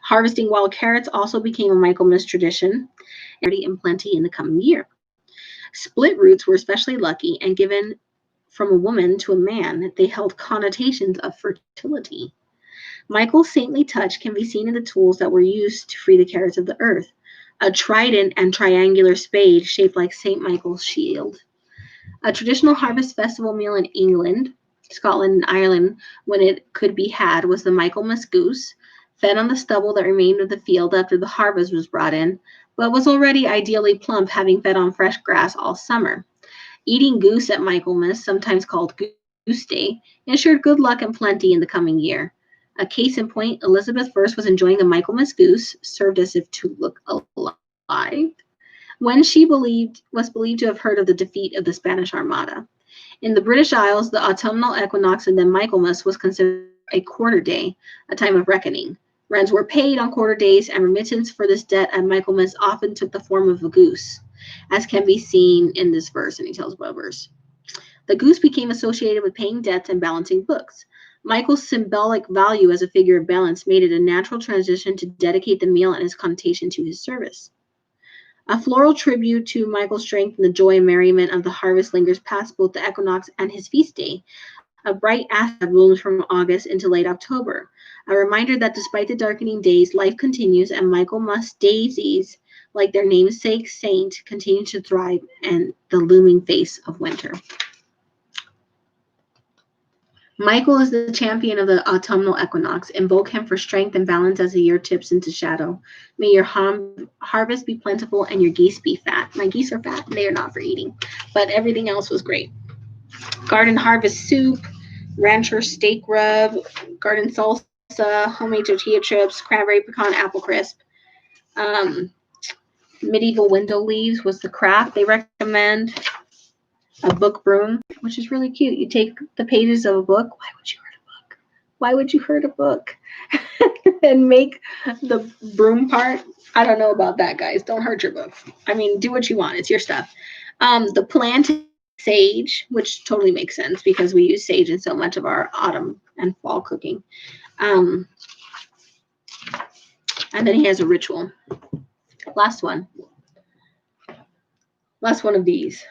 Harvesting wild carrots also became a Michaelmas tradition, in plenty in the coming year. Split roots were especially lucky, and given from a woman to a man, they held connotations of fertility. Michael's saintly touch can be seen in the tools that were used to free the carrots of the earth. A trident and triangular spade shaped like St. Michael's shield. A traditional harvest festival meal in England, Scotland, and Ireland, when it could be had, was the Michaelmas goose, fed on the stubble that remained of the field after the harvest was brought in, but was already ideally plump, having fed on fresh grass all summer. Eating goose at Michaelmas, sometimes called Goose Day, ensured good luck and plenty in the coming year. A case in point, Elizabeth I was enjoying a Michaelmas goose, served as if to look alive, when she was believed to have heard of the defeat of the Spanish Armada. In the British Isles, the autumnal equinox and then Michaelmas was considered a quarter day, a time of reckoning. Rents were paid on quarter days, and remittance for this debt at Michaelmas often took the form of a goose, as can be seen in this verse, and he tells about verse. The goose became associated with paying debts and balancing books. Michael's symbolic value as a figure of balance made it a natural transition to dedicate the meal and its connotation to his service. A floral tribute to Michael's strength and the joy and merriment of the harvest lingers past both the equinox and his feast day. A bright astral blooms from August into late October. A reminder that despite the darkening days, life continues, and Michaelmas daisies, like their namesake saint, continue to thrive in the looming face of winter. Michael is the champion of the autumnal equinox. Invoke him for strength and balance as the year tips into shadow. May your harvest be plentiful and your geese be fat. My geese are fat. They are not for eating, but everything else was great. Garden harvest soup, rancher steak rub, garden salsa, homemade tortilla chips, cranberry pecan apple crisp. Medieval window leaves was the craft they recommend. A book broom, which is really cute. You take the pages of a book. Why would you hurt a book? Why would you hurt a book? And make the broom part. I don't know about that, guys. Don't hurt your book. I mean, do what you want. It's your stuff. The plant sage, which totally makes sense because we use sage in so much of our autumn and fall cooking. And then he has a ritual. Last one of these.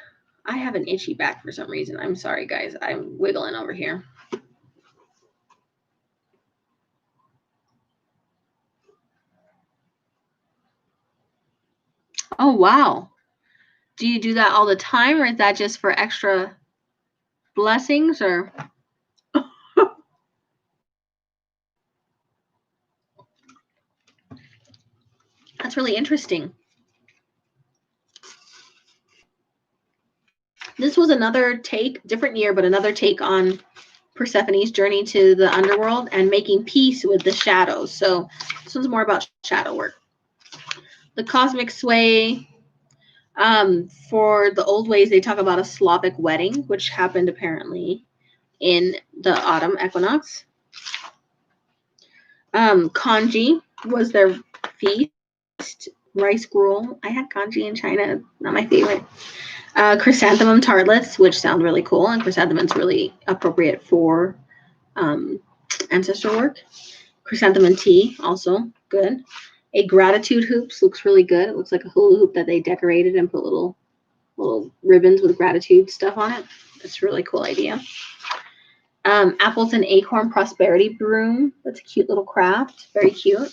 I have an itchy back for some reason. I'm sorry, guys. I'm wiggling over here. Oh, wow. Do you do that all the time, or is that just for extra blessings, or? That's really interesting. This was another take, different year, but another take on Persephone's journey to the underworld and making peace with the shadows. So this one's more about shadow work. The cosmic sway. For the old ways, they talk about a Slavic wedding, which happened apparently in the autumn equinox. Congee was their feast. Rice gruel. I had congee in China. Not my favorite. Chrysanthemum tartlets, which sound really cool, and chrysanthemum's really appropriate for ancestor work. Chrysanthemum tea, also good. A gratitude hoops looks really good. It looks like a hula hoop that they decorated and put little ribbons with gratitude stuff on it. It's a really cool idea. Apples and acorn prosperity broom. That's a cute little craft. Very cute.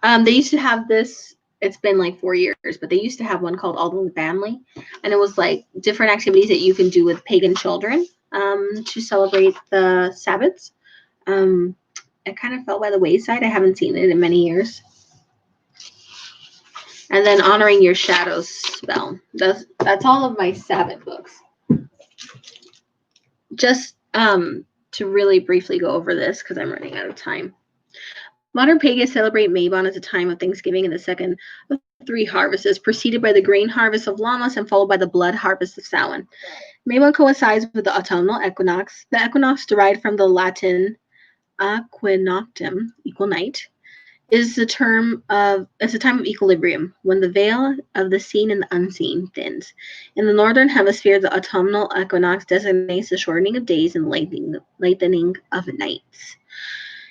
They used to have this. It's been like 4 years, but they used to have one called All in the Family, and it was like different activities that you can do with pagan children to celebrate the Sabbats. It kind of fell by the wayside. I haven't seen it in many years. And then honoring your shadows spell. That's all of my Sabbath books. Just to really briefly go over this because I'm running out of time. Modern pagans celebrate Mabon as a time of Thanksgiving and the second of 3 harvests, preceded by the grain harvest of Lammas and followed by the blood harvest of Samhain. Mabon coincides with the autumnal equinox. The equinox, derived from the Latin equinoctium, equal night, is a time of equilibrium, when the veil of the seen and the unseen thins. In the northern hemisphere, the autumnal equinox designates the shortening of days and lengthening of nights.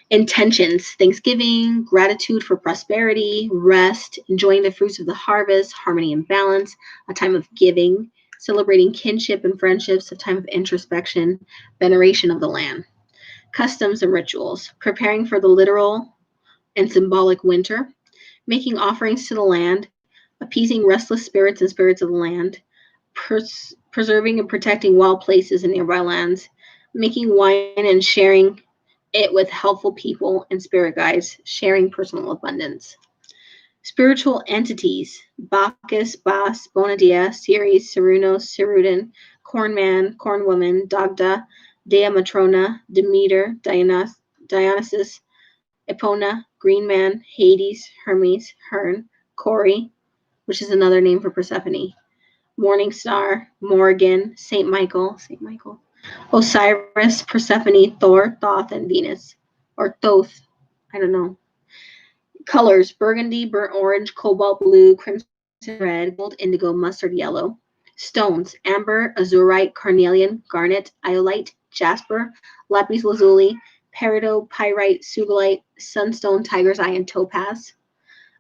Intentions: thanksgiving, gratitude for prosperity, rest, enjoying the fruits of the harvest, harmony and balance, a time of giving, celebrating kinship and friendships, a time of introspection, veneration of the land. Customs and rituals: preparing for the literal and symbolic winter, making offerings to the land, appeasing restless spirits and spirits of the land, preserving and protecting wild places and nearby lands, making wine and sharing it with helpful people and spirit guides, sharing personal abundance. Spiritual entities: Bacchus, Bas, Bonadia, Ceres, Cerunos, Cerudin, Cornman, Cornwoman, Dagda, Dea Matrona, Demeter, Dionysus, Epona, Green Man, Hades, Hermes, Hern, Cori, which is another name for Persephone, Morning Star, Morrigan, Saint Michael, Osiris, Persephone, Thor, Thoth, and Venus, or Thoth, I don't know. Colors: burgundy, burnt orange, cobalt blue, crimson red, gold, indigo, mustard yellow. Stones: amber, azurite, carnelian, garnet, iolite, jasper, lapis lazuli, peridot, pyrite, sugilite, sunstone, tiger's eye, and topaz.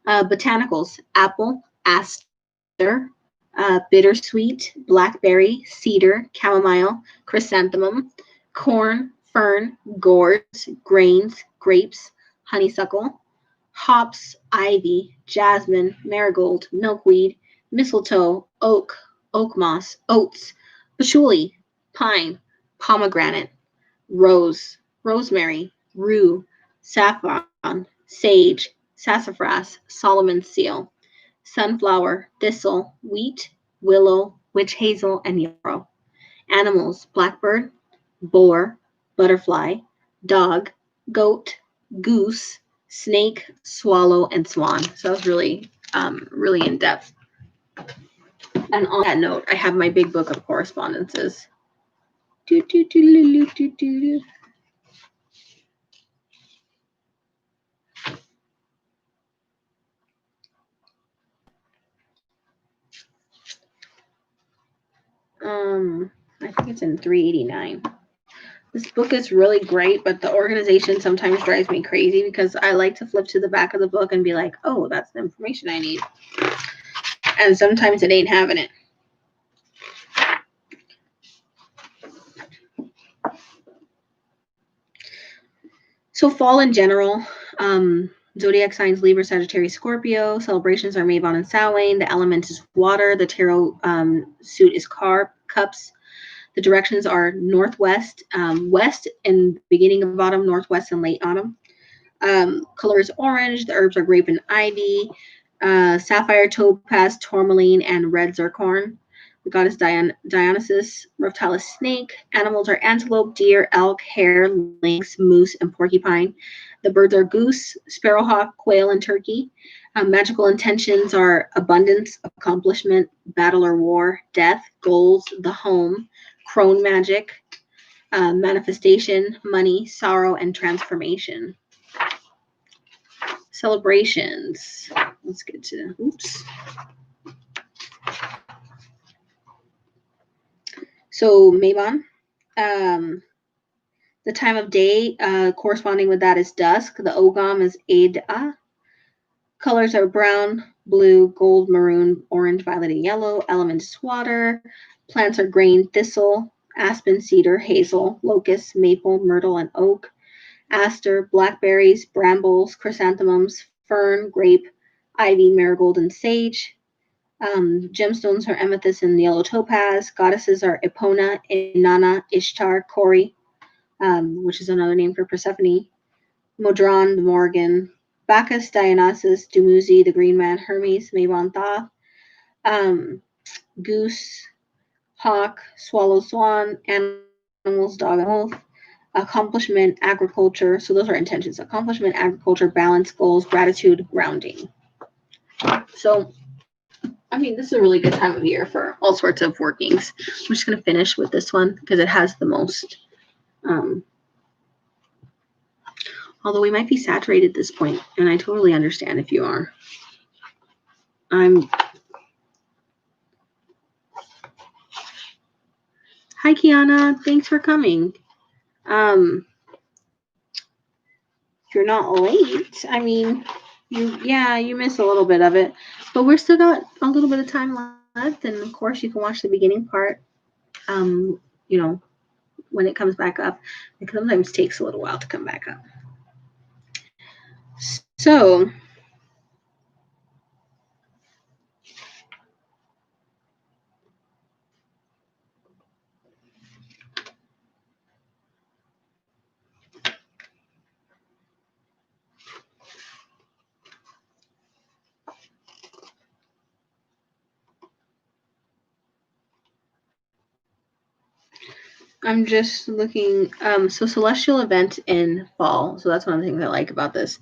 Botanicals: apple, aster, bittersweet, blackberry, cedar, chamomile, chrysanthemum, corn, fern, gourds, grains, grapes, honeysuckle. Hops, ivy, jasmine, marigold, milkweed, mistletoe, oak, oak moss, oats, patchouli, pine, pomegranate, rose, rosemary, rue, saffron, sage, sassafras, Solomon's seal, sunflower, thistle, wheat, willow, witch hazel, and yarrow. Animals: blackbird, boar, butterfly, dog, goat, goose, snake, swallow, and swan. So that was really in depth. And on that note, I have my big book of correspondences. I think it's in 389. This book is really great, but the organization sometimes drives me crazy because I like to flip to the back of the book and be like, oh, that's the information I need. And sometimes it ain't having it. So fall in general, zodiac signs: Libra, Sagittarius, Scorpio. Celebrations are Mabon and Samhain. The element is water. The tarot suit is cups. The directions are northwest, west in beginning of autumn, northwest in late autumn. Color is orange. The herbs are grape and ivy, sapphire, topaz, tourmaline, and red zircon. The goddess Dionysus, reptile snake. Animals are antelope, deer, elk, hare, lynx, moose, and porcupine. The birds are goose, sparrowhawk, quail, and turkey. Magical intentions are abundance, accomplishment, battle or war, death, goals, the home, crone magic, manifestation, money, sorrow, and transformation. Celebrations. Let's get to, So Mabon, the time of day corresponding with that is dusk. The Ogam is Ada. Colors are brown, blue, gold, maroon, orange, violet, and yellow. Element is water. Plants are grain, thistle, aspen, cedar, hazel, locust, maple, myrtle, and oak. Aster, blackberries, brambles, chrysanthemums, fern, grape, ivy, marigold, and sage. Gemstones are amethyst and yellow topaz. Goddesses are Epona, Inanna, Ishtar, Cori, which is another name for Persephone, Modron, the Morgan, Bacchus, Dionysus, Dumuzi, the Green Man, Hermes, Mabon, Thoth, Goose, Hawk, Swallow, Swan, Animals, Dog, and Wolf. Accomplishment, agriculture. So those are intentions. Accomplishment, agriculture, balance, goals, gratitude, grounding. So I mean, this is a really good time of year for all sorts of workings. I'm just going to finish with this one because it has the most. Although we might be saturated at this point, and I totally understand if you are. Hi, Kiana. Thanks for coming. If you're not late, I mean, you missed a little bit of it, but we're still got a little bit of time left, and of course you can watch the beginning part. When it comes back up, it sometimes takes a little while to come back up. So I'm just looking. So celestial event in fall. So that's one of the things I like about this.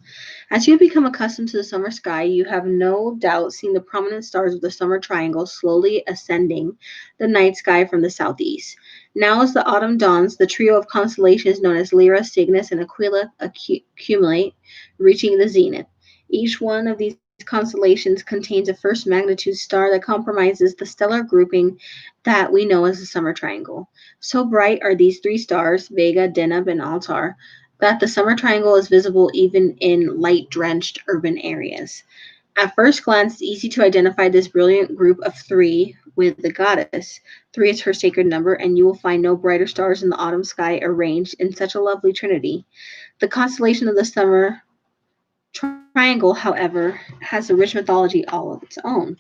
As you become accustomed to the summer sky, you have no doubt seen the prominent stars of the summer triangle slowly ascending the night sky from the southeast. Now, as the autumn dawns, the trio of constellations known as Lyra, Cygnus, and Aquila accumulate, reaching the zenith. Each one of these constellations contains a first magnitude star that comprises the stellar grouping that we know as the summer triangle. So bright are these three stars, Vega, Deneb, and Altar, that the summer triangle is visible even in light-drenched urban areas. At first glance, it's easy to identify this brilliant group of three with the goddess. Three is her sacred number, and you will find no brighter stars in the autumn sky arranged in such a lovely trinity. The constellation of the summer triangle, however, has a rich mythology all of its own.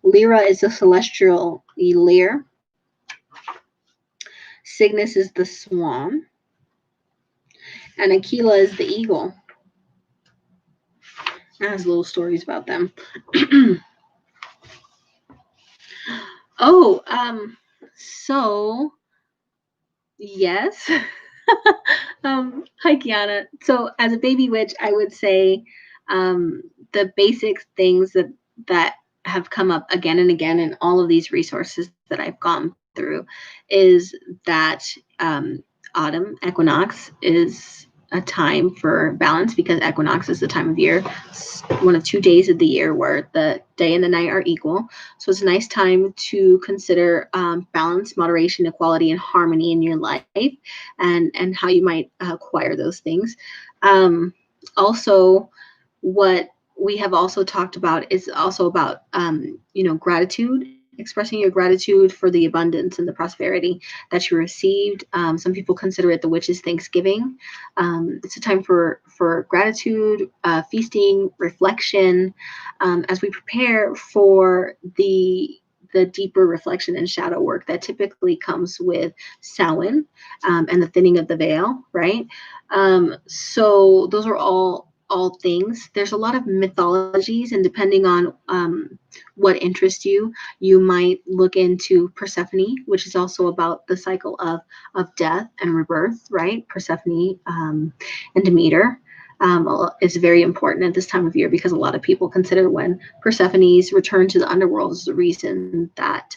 Lyra is the celestial Lyre. Cygnus is the swan. And Aquila is the eagle. It has little stories about them. So yes. Hi, Kiana. So as a baby witch, I would say the basic things that have come up again and again in all of these resources that I've gone through is that autumn equinox is a time for balance, because equinox is the time of year, one of 2 days of the year where the day and the night are equal. So it's a nice time to consider balance, moderation, equality, and harmony in your life, and how you might acquire those things. Also, what we have also talked about is also about gratitude, expressing your gratitude for the abundance and the prosperity that you received. Some people consider it the witch's Thanksgiving. It's a time for gratitude, feasting, reflection, as we prepare for the deeper reflection and shadow work that typically comes with Samhain and the thinning of the veil, right? So those are all things. There's a lot of mythologies, and depending on what interests you, you might look into Persephone, which is also about the cycle of death and rebirth, right? Persephone and Demeter is very important at this time of year, because a lot of people consider when Persephone's return to the underworld is the reason that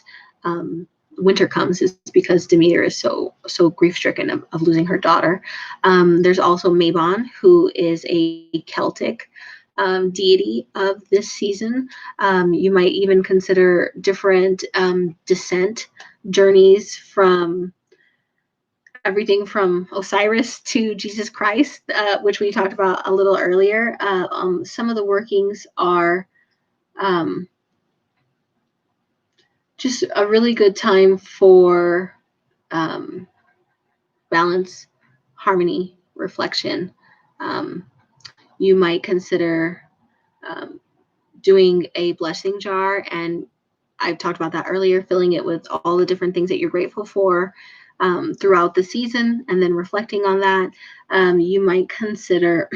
winter comes, is because Demeter is so grief-stricken of losing her daughter. There's also Mabon, who is a Celtic deity of this season. You might even consider different descent journeys, from everything from Osiris to Jesus Christ, which we talked about a little earlier. Some of the workings are just a really good time for balance, harmony, reflection. You might consider doing a blessing jar, and I've talked about that earlier, filling it with all the different things that you're grateful for throughout the season, and then reflecting on that. You might consider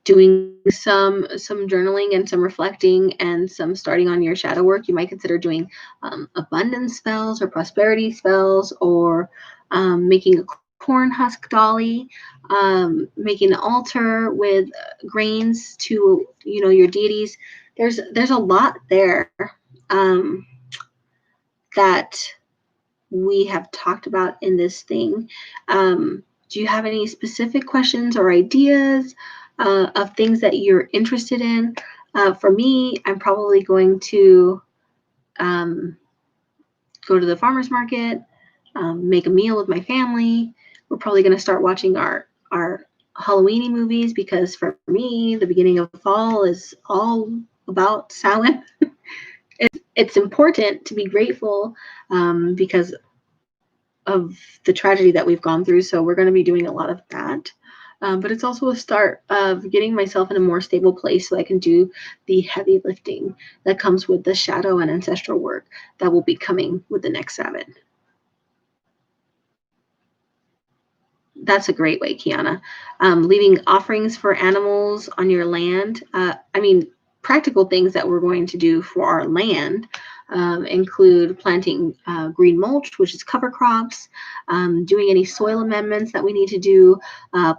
doing some journaling and some reflecting and some starting on your shadow work. You might consider doing abundance spells or prosperity spells, or making a corn husk dolly, making an altar with grains to your deities. there's a lot there that we have talked about in this thing. Do you have any specific questions or ideas of things that you're interested in? For me, I'm probably going to go to the farmer's market, make a meal with my family. We're probably going to start watching our Halloweeny movies, because for me, the beginning of fall is all about Samhain. It's important to be grateful because of the tragedy that we've gone through. So we're going to be doing a lot of that. But it's also a start of getting myself in a more stable place so I can do the heavy lifting that comes with the shadow and ancestral work that will be coming with the next Sabbath. That's a great way, Kiana. Leaving offerings for animals on your land. Practical things that we're going to do for our land include planting green mulch, which is cover crops, doing any soil amendments that we need to do,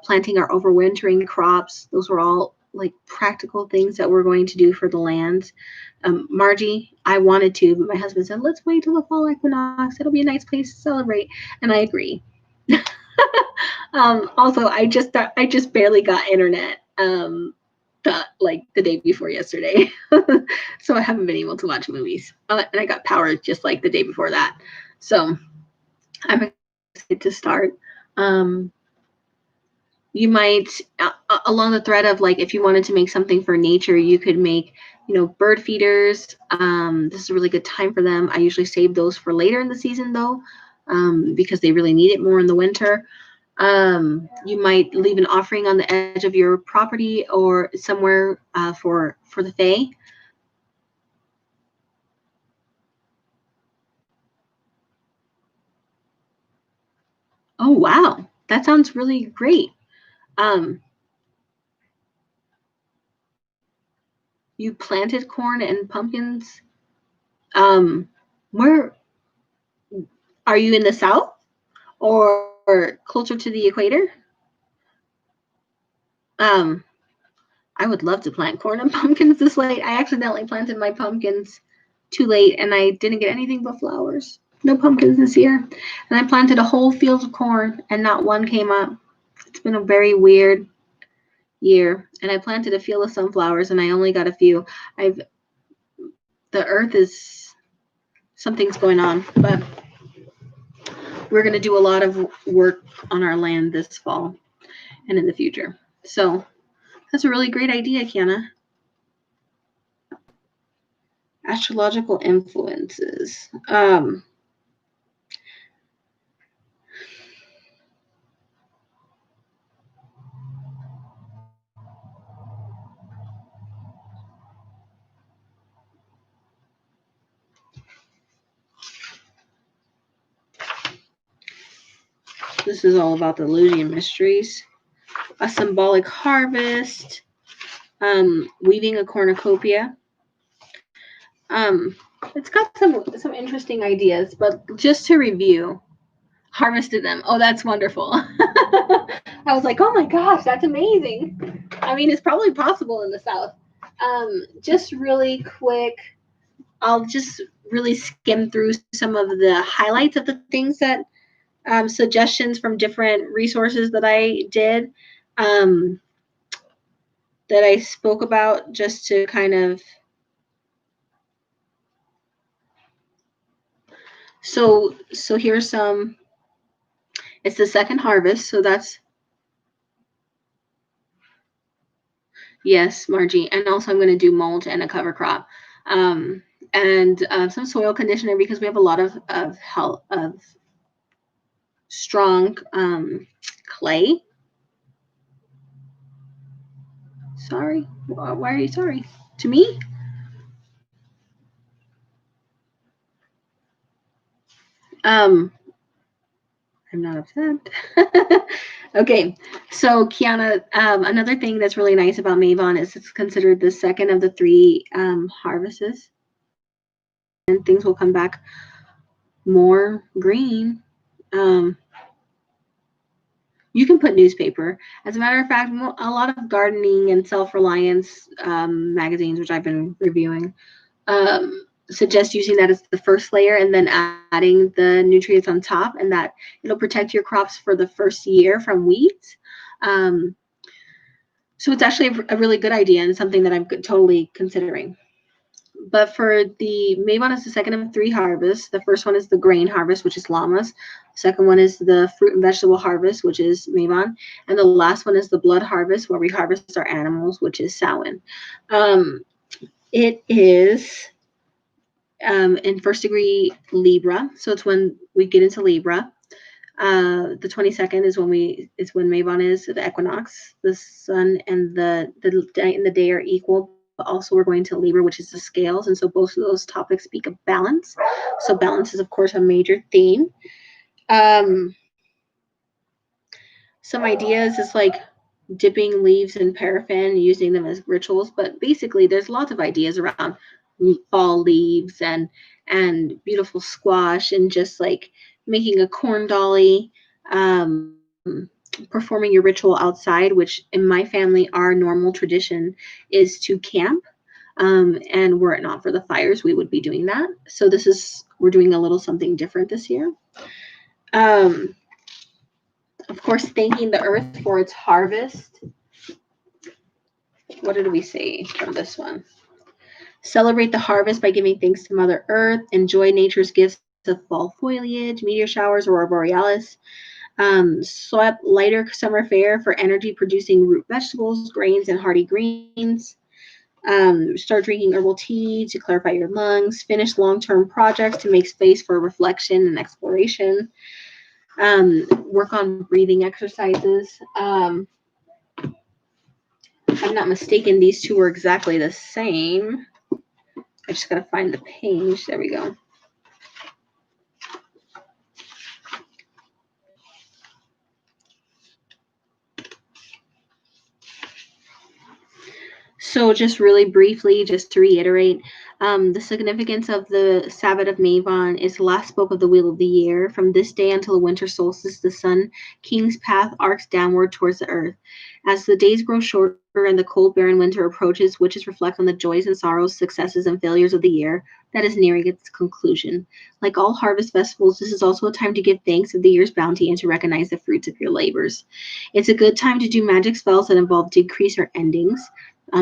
planting our overwintering crops. Those are all like practical things that we're going to do for the land. Margie, I wanted to, but my husband said, let's wait till the fall equinox. It'll be a nice place to celebrate. And I agree. Also, I just barely got internet the day before yesterday. So I haven't been able to watch movies. And I got power just like the day before that. So I'm excited to start. You might, along the thread of like, if you wanted to make something for nature, you could make, bird feeders. This is a really good time for them. I usually save those for later in the season though, because they really need it more in the winter. You might leave an offering on the edge of your property or somewhere for the Fae. Oh, wow. That sounds really great. You planted corn and pumpkins. Where are you, in the South or closer to the equator? I would love to plant corn and pumpkins this late. I accidentally planted my pumpkins too late and I didn't get anything but flowers. No pumpkins this year. And I planted a whole field of corn and not one came up. It's been a very weird year. And I planted a field of sunflowers and I only got a few. The earth is, something's going on, but we're going to do a lot of work on our land this fall and in the future. So that's a really great idea, Kiana. Astrological influences. This is all about the Ludian mysteries. A symbolic harvest. Weaving a cornucopia. It's got some interesting ideas, but just to review, harvested them. Oh, that's wonderful. I was like, oh my gosh, that's amazing. I mean, it's probably possible in the South. Just really quick, I'll just really skim through some of the highlights of the things that suggestions from different resources that I did, that I spoke about, just to kind of. So here's some. It's the second harvest, so that's. Yes, Margie, and also I'm going to do mulch and a cover crop, and some soil conditioner, because we have a lot of strong clay. Sorry, why are you sorry to me? I'm not upset. Okay, so Kiana, another thing that's really nice about Mabon is it's considered the second of the 3 harvests, and things will come back more green. You can put newspaper. As a matter of fact, a lot of gardening and self-reliance magazines, which I've been reviewing, suggest using that as the first layer and then adding the nutrients on top, and that it'll protect your crops for the first year from weeds. Um, so it's actually a really good idea and something that I'm totally considering. But for the Mabon is the second of 3 harvests. The first one is the grain harvest, which is llamas. The second one is the fruit and vegetable harvest, which is Mabon. And the last one is the blood harvest, where we harvest our animals, which is Samhain. It is in first degree Libra. So it's when we get into Libra. The 22nd is when Mabon is the equinox. The sun and the night and the day are equal. But also we're going to Libra, which is the scales, and so both of those topics speak of balance. So balance is of course a major theme. Some ideas is like dipping leaves in paraffin, using them as rituals, but basically there's lots of ideas around fall leaves and beautiful squash and just like making a corn dolly, performing your ritual outside, which in my family our normal tradition is to camp, and were it not for the fires we would be doing that. So we're doing a little something different this year. Of course, thanking the earth for its harvest. What did we say from this one? Celebrate the harvest by giving thanks to Mother Earth. Enjoy nature's gifts of fall foliage, meteor showers, aurora borealis. Sweat lighter summer fare for energy-producing root vegetables, grains, and hardy greens. Start drinking herbal tea to clarify your lungs. Finish long-term projects to make space for reflection and exploration. Work on breathing exercises. If I'm not mistaken, these two are exactly the same. I just got to find the page. There we go. So just really briefly, just to reiterate, the significance of the Sabbath of Mabon is the last spoke of the wheel of the year. From this day until the winter solstice, the sun king's path arcs downward towards the earth. As the days grow shorter and the cold, barren winter approaches, witches reflect on the joys and sorrows, successes and failures of the year that is nearing its conclusion. Like all harvest festivals, this is also a time to give thanks of the year's bounty and to recognize the fruits of your labors. It's a good time to do magic spells that involve decrease or endings.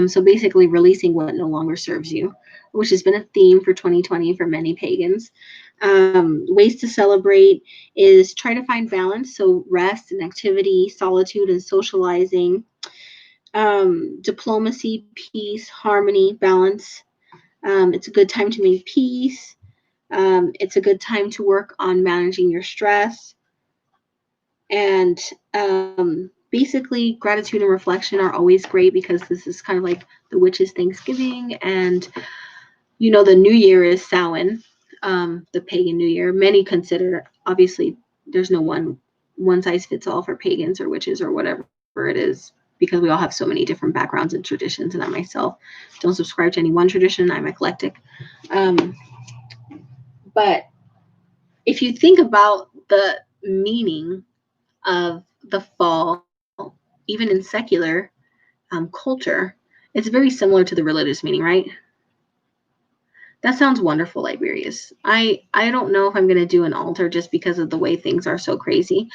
So basically releasing what no longer serves you, which has been a theme for 2020 for many pagans. Ways to celebrate is try to find balance. So rest and activity, solitude and socializing, diplomacy, peace, harmony, balance. It's a good time to make peace. It's a good time to work on managing your stress. And basically, gratitude and reflection are always great because this is kind of like the witches' Thanksgiving, and the New Year is Samhain, the pagan New Year. Many consider, obviously, there's no one size fits all for pagans or witches or whatever it is, because we all have so many different backgrounds and traditions, and I myself don't subscribe to any one tradition. I'm eclectic. But if you think about the meaning of the fall, even in secular culture, it's very similar to the religious meaning, right? That sounds wonderful, Liberius. I don't know if I'm going to do an altar just because of the way things are so crazy,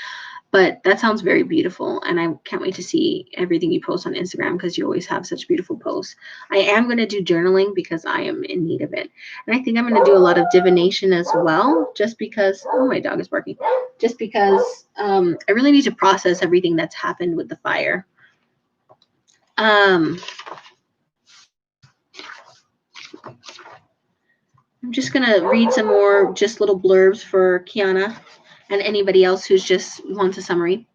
but that sounds very beautiful, and I can't wait to see everything you post on Instagram because you always have such beautiful posts. I am going to do journaling because I am in need of it, and I think I'm going to do a lot of divination as well, just because, oh, my dog is barking, just because I really need to process everything that's happened with the fire. I'm just going to read some more just little blurbs for Kiana and anybody else who's just wants a summary.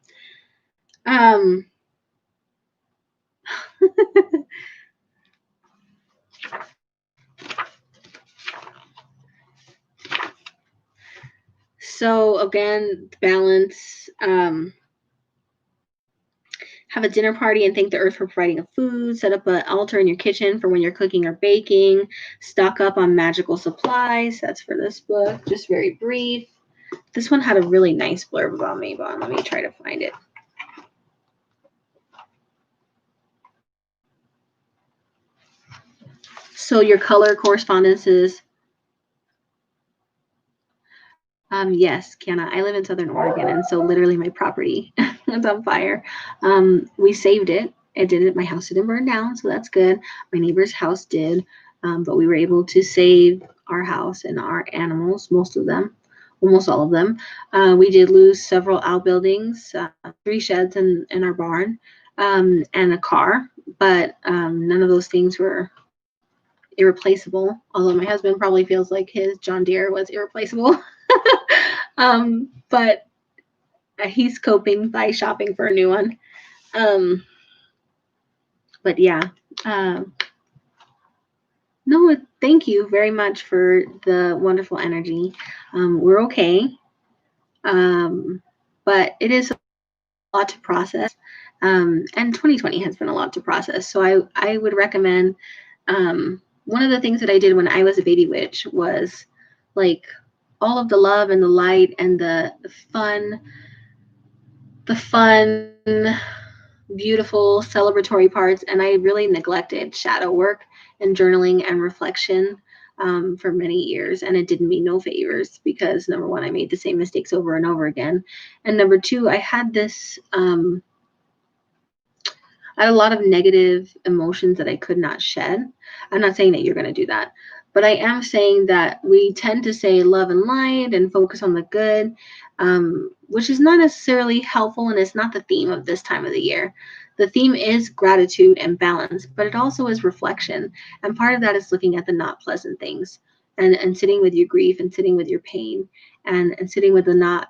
So again, balance. Have a dinner party and thank the earth for providing a food. Set up an altar in your kitchen for when you're cooking or baking. Stock up on magical supplies. That's for this book. Just very brief. This one had a really nice blurb about Mabon. Let me try to find it. So your color correspondences. Yes, Kiana, I live in Southern Oregon, and so literally my property is on fire. We saved it. It didn't. My house didn't burn down, so that's good. My neighbor's house did, but we were able to save our house and our animals, most of them, almost all of them. We did lose several outbuildings, 3 sheds in our barn, and a car, but none of those things were irreplaceable. Although my husband probably feels like his John Deere was irreplaceable. But he's coping by shopping for a new one. But yeah, no, thank you very much for the wonderful energy. We're okay, but it is a lot to process. And 2020 has been a lot to process. So I would recommend, one of the things that I did when I was a baby witch was like all of the love and the light and the fun, beautiful celebratory parts, and I really neglected shadow work and journaling and reflection for many years, and it did me no favors because number one, I made the same mistakes over and over again, and number two, I had this I had a lot of negative emotions that I could not shed. I'm not saying that you're going to do that, but I am saying that we tend to say love and light and focus on the good, which is not necessarily helpful, and it's not the theme of this time of the year. The theme is gratitude and balance, but it also is reflection. And part of that is looking at the not pleasant things and sitting with your grief and sitting with your pain and sitting with the not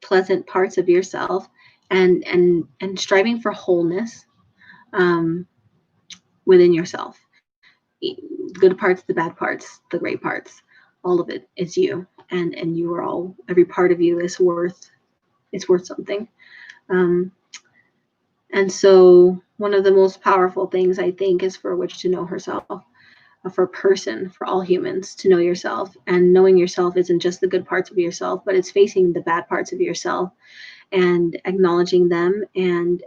pleasant parts of yourself and striving for wholeness within yourself. The good parts, the bad parts, the great parts, all of it is you, and you are all, every part of you is worth, it's worth something. And so one of the most powerful things I think is for a witch to know herself, for a person, for all humans to know yourself. And knowing yourself isn't just the good parts of yourself, but it's facing the bad parts of yourself and acknowledging them and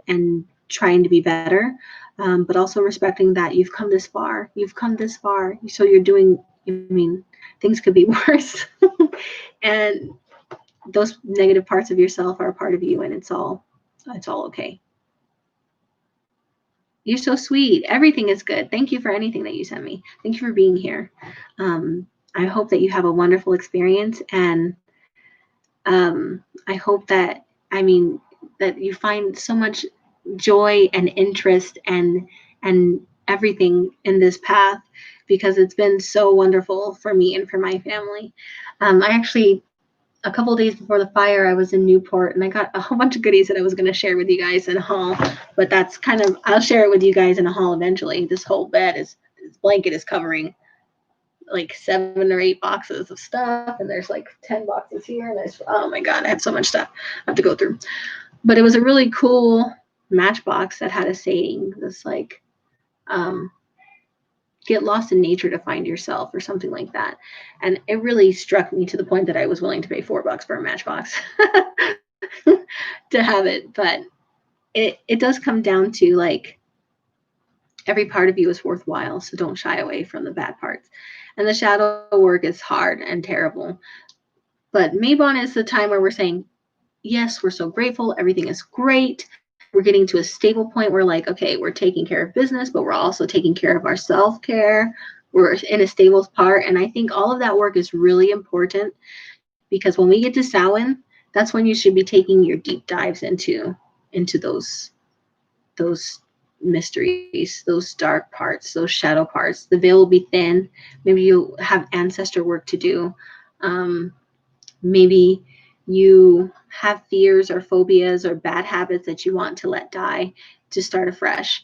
trying to be better, but also respecting that you've come this far. You've come this far, so you're doing. I mean, things could be worse, and those negative parts of yourself are a part of you, and it's all okay. You're so sweet. Everything is good. Thank you for anything that you sent me. Thank you for being here. I hope that you have a wonderful experience, and I hope that, I mean, that you find so much joy and interest and everything in this path, because it's been so wonderful for me and for my family. I actually, a couple of days before the fire, I was in Newport and I got a whole bunch of goodies that I was going to share with you guys in a haul, but that's kind of, I'll share it with you guys in a haul eventually. This whole bed is, this blanket is covering like 7 or 8 boxes of stuff, and there's like 10 boxes here, and there's, oh my god, I have so much stuff I have to go through. But it was a really cool matchbox that had a saying that's like, get lost in nature to find yourself, or something like that. And it really struck me to the point that I was willing to pay $4 for a matchbox to have it. But it does come down to like, every part of you is worthwhile, so don't shy away from the bad parts. And the shadow work is hard and terrible. But Mabon is the time where we're saying, yes, we're so grateful. Everything is great. We're getting to a stable point where like, okay, we're taking care of business, but we're also taking care of our self-care. We're in a stable part. And I think all of that work is really important, because when we get to Samhain, that's when you should be taking your deep dives into those mysteries, those dark parts, those shadow parts. The veil will be thin. Maybe you have ancestor work to do. Maybe you have fears or phobias or bad habits that you want to let die to start afresh.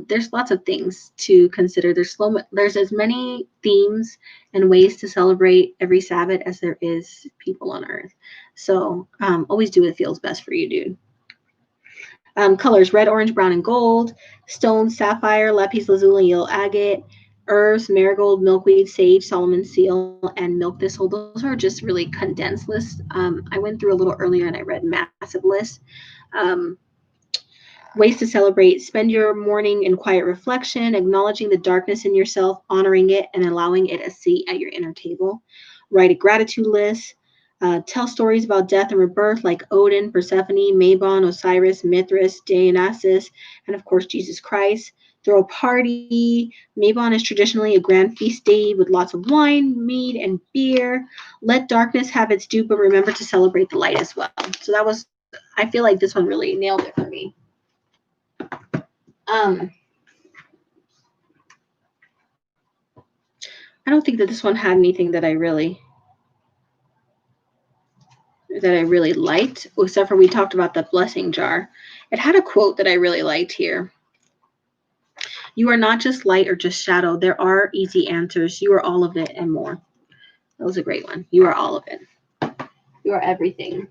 There's lots of things to consider. There's as many themes and ways to celebrate every Sabbath as there is people on earth. So always do what feels best for you, dude. Colors: red, orange, brown, and gold. Stones: sapphire, lapis lazuli, yellow agate. Herbs: marigold, milkweed, sage, Solomon seal, and milk thistle. Those are just really condensed lists. I went through a little earlier and I read massive lists. Ways to celebrate. Spend your morning in quiet reflection, acknowledging the darkness in yourself, honoring it, and allowing it a seat at your inner table. Write a gratitude list. Tell stories about death and rebirth like Odin, Persephone, Mabon, Osiris, Mithras, Dionysus, and of course Jesus Christ. Throw a party. Mabon is traditionally a grand feast day with lots of wine, mead, and beer. Let darkness have its due, but remember to celebrate the light as well. So that was, I feel like this one really nailed it for me. I don't think that this one had anything that I really liked, except for we talked about the blessing jar. It had a quote that I really liked here. You are not just light or just shadow. There are easy answers. You are all of it and more. That was a great one. You are all of it. You are everything.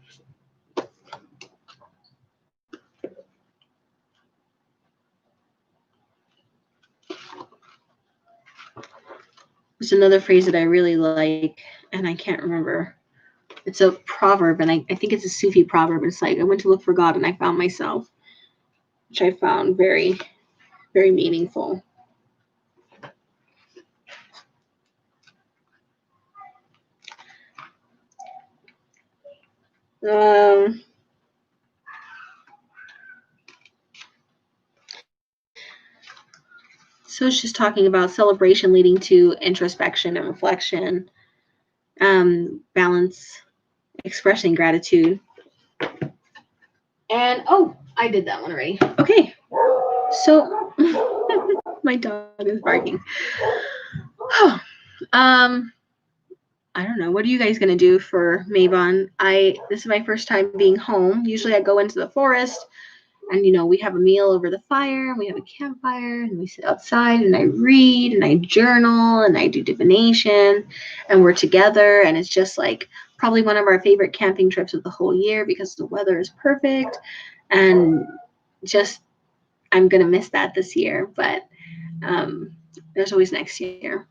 There's another phrase that I really like, and I can't remember. It's a proverb, and I think it's a Sufi proverb. It's like, I went to look for God and I found myself, which I found very, very meaningful. So it's just talking about celebration leading to introspection and reflection, balance, expressing gratitude. And oh, I did that one already. Okay. So my dog is barking. I don't know. What are you guys gonna do for Mabon? This is my first time being home. Usually I go into the forest and we have a meal over the fire and we have a campfire and we sit outside and I read and I journal and I do divination and we're together, and it's just like probably one of our favorite camping trips of the whole year because the weather is perfect, and just I'm gonna miss that this year, but there's always next year.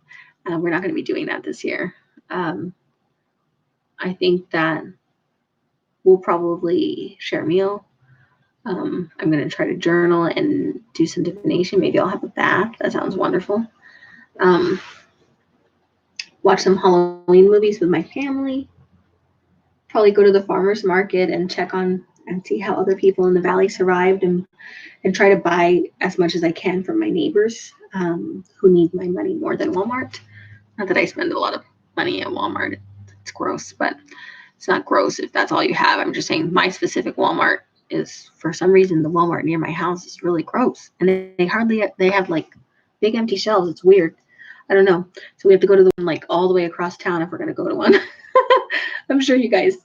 We're not gonna be doing that this year. I think that we'll probably share a meal. I'm going to try to journal and do some divination. Maybe I'll have a bath. That sounds wonderful. Watch some Halloween movies with my family. Probably go to the farmer's market and check on and see how other people in the valley survived, and try to buy as much as I can from my neighbors who need my money more than Walmart. Not that I spend a lot of money at Walmart. It's gross, but it's not gross if that's all you have. I'm just saying my specific Walmart is, for some reason, the Walmart near my house is really gross, and they have like big empty shelves. It's weird. I don't know. So we have to go to the one like all the way across town if we're gonna go to one. I'm sure you guys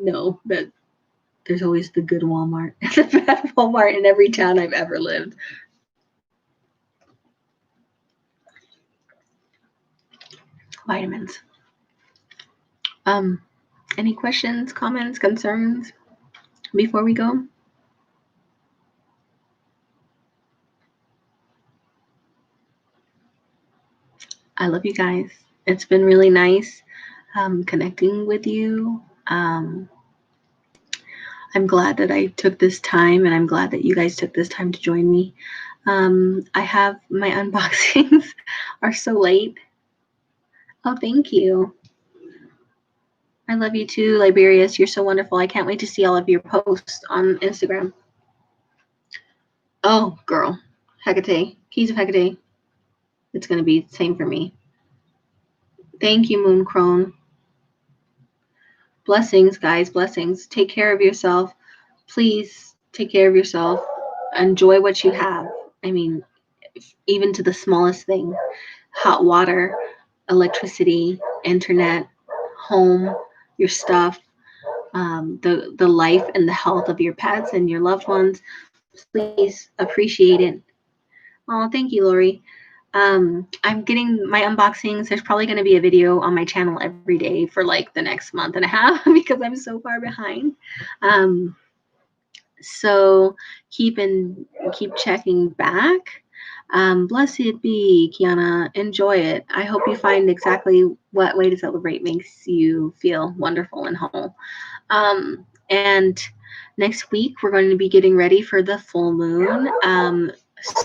know that there's always the good Walmart and the bad Walmart in every town I've ever lived. Vitamins. Any questions, comments, concerns before we go? I love you guys. It's been really nice connecting with you. I'm glad that I took this time, and I'm glad that you guys took this time to join me. I have my unboxings are so late. Oh, thank you. I love you too, Liberius. You're so wonderful. I can't wait to see all of your posts on Instagram. Oh, girl. Hecate. Keys of Hecate. It's going to be the same for me. Thank you, Moon Crone. Blessings, guys. Blessings. Take care of yourself. Please take care of yourself. Enjoy what you have. I mean, even to the smallest thing. Hot water, electricity, internet, home, your stuff, the life and the health of your pets and your loved ones. Please appreciate it. Oh, thank you, Lori. I'm getting my unboxings. There's probably going to be a video on my channel every day for like the next month and a half because I'm so far behind. So keep checking back. Blessed be, Kiana. Enjoy it. I hope you find exactly what way to celebrate makes you feel wonderful and whole. And Next week, we're going to be getting ready for the full moon.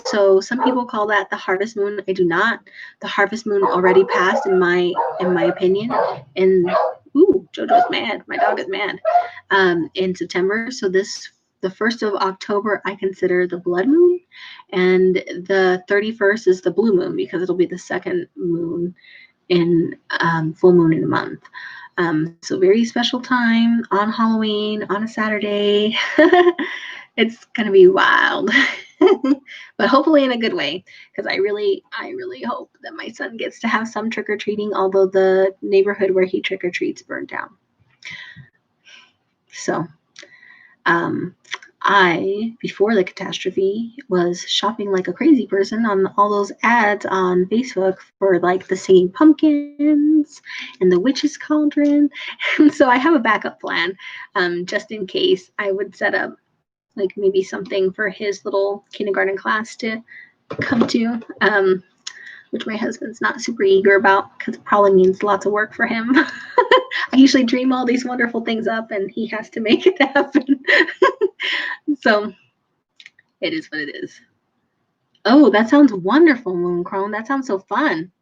So some people call that the harvest moon. I do not. The harvest moon already passed in my opinion. And ooh, JoJo's mad. My dog is mad. In September. So the 1st of October I consider the blood moon, and the 31st is the blue moon because it'll be the second moon in full moon in a month. So very special time on Halloween on a Saturday. It's gonna be wild, but hopefully in a good way, because I really hope that my son gets to have some trick or treating. Although the neighborhood where he trick or treats burned down, so I, before the catastrophe, was shopping like a crazy person on all those ads on Facebook for like the singing pumpkins and the witch's cauldron. And so I have a backup plan, just in case. I would set up like maybe something for his little kindergarten class to come to, which my husband's not super eager about because it probably means lots of work for him. I usually dream all these wonderful things up and he has to make it happen. So it is what it is. Oh, that sounds wonderful, Mooncrone. That sounds so fun.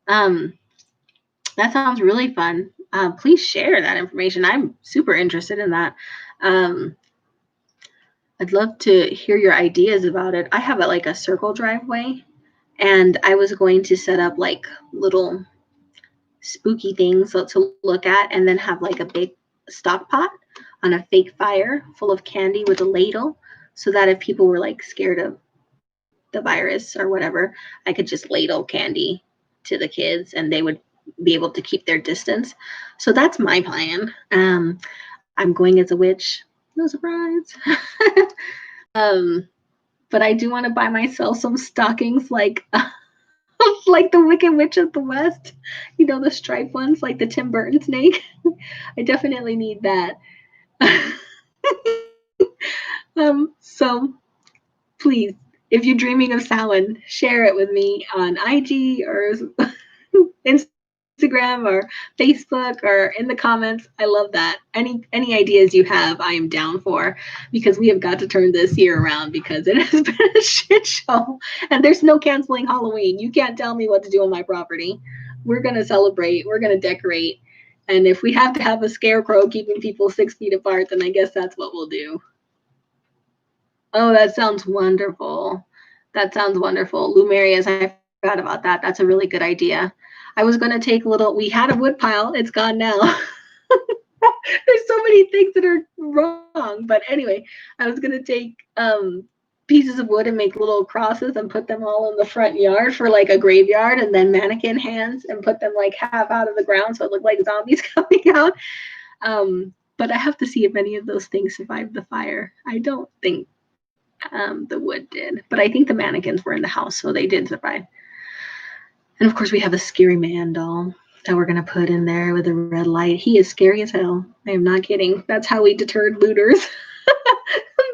That sounds really fun. Please share that information. I'm super interested in that. I'd love to hear your ideas about it. I have like a circle driveway, and I was going to set up like little spooky things to look at, and then have like a big stock pot on a fake fire full of candy with a ladle, so that if people were like scared of the virus or whatever, I could just ladle candy to the kids and they would be able to keep their distance. So that's my plan. I'm going as a witch. No surprise. But I do want to buy myself some stockings like like the Wicked Witch of the West. You know, the striped ones like the Tim Burton snake. I definitely need that. So please, if you're dreaming of Samhain, share it with me on IG or Instagram or Facebook or in the comments. I love that. Any ideas you have, I am down for, because we have got to turn this year around because it has been a shit show. And there's no canceling Halloween. You can't tell me what to do on my property. We're going to celebrate. We're going to decorate. And if we have to have a scarecrow keeping people 6 feet apart, then I guess that's what we'll do. Oh, that sounds wonderful. That sounds wonderful. Lumerias, I forgot about that. That's a really good idea. I was going to take we had a wood pile. It's gone now. There's so many things that are wrong. But anyway, I was going to take pieces of wood and make little crosses and put them all in the front yard for like a graveyard, and then mannequin hands and put them like half out of the ground so it looked like zombies coming out. But I have to see if any of those things survived the fire. I don't think the wood did, but I think the mannequins were in the house, so they did survive. And of course, we have a scary man doll that we're going to put in there with a red light. He is scary as hell. I am not kidding. That's how we deterred looters.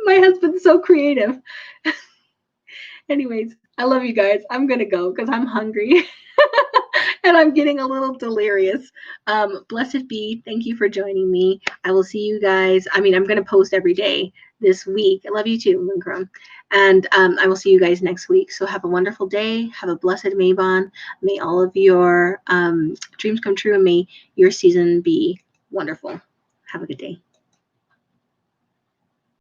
My husband's so creative. Anyways, I love you guys. I'm going to go because I'm hungry. And I'm getting a little delirious. Blessed be. Thank you for joining me. I will see you guys. I'm going to post every day this week. I love you too, Mooncrone. And I will see you guys next week. So have a wonderful day. Have a blessed Mabon. May all of your dreams come true, and may your season be wonderful. Have a good day.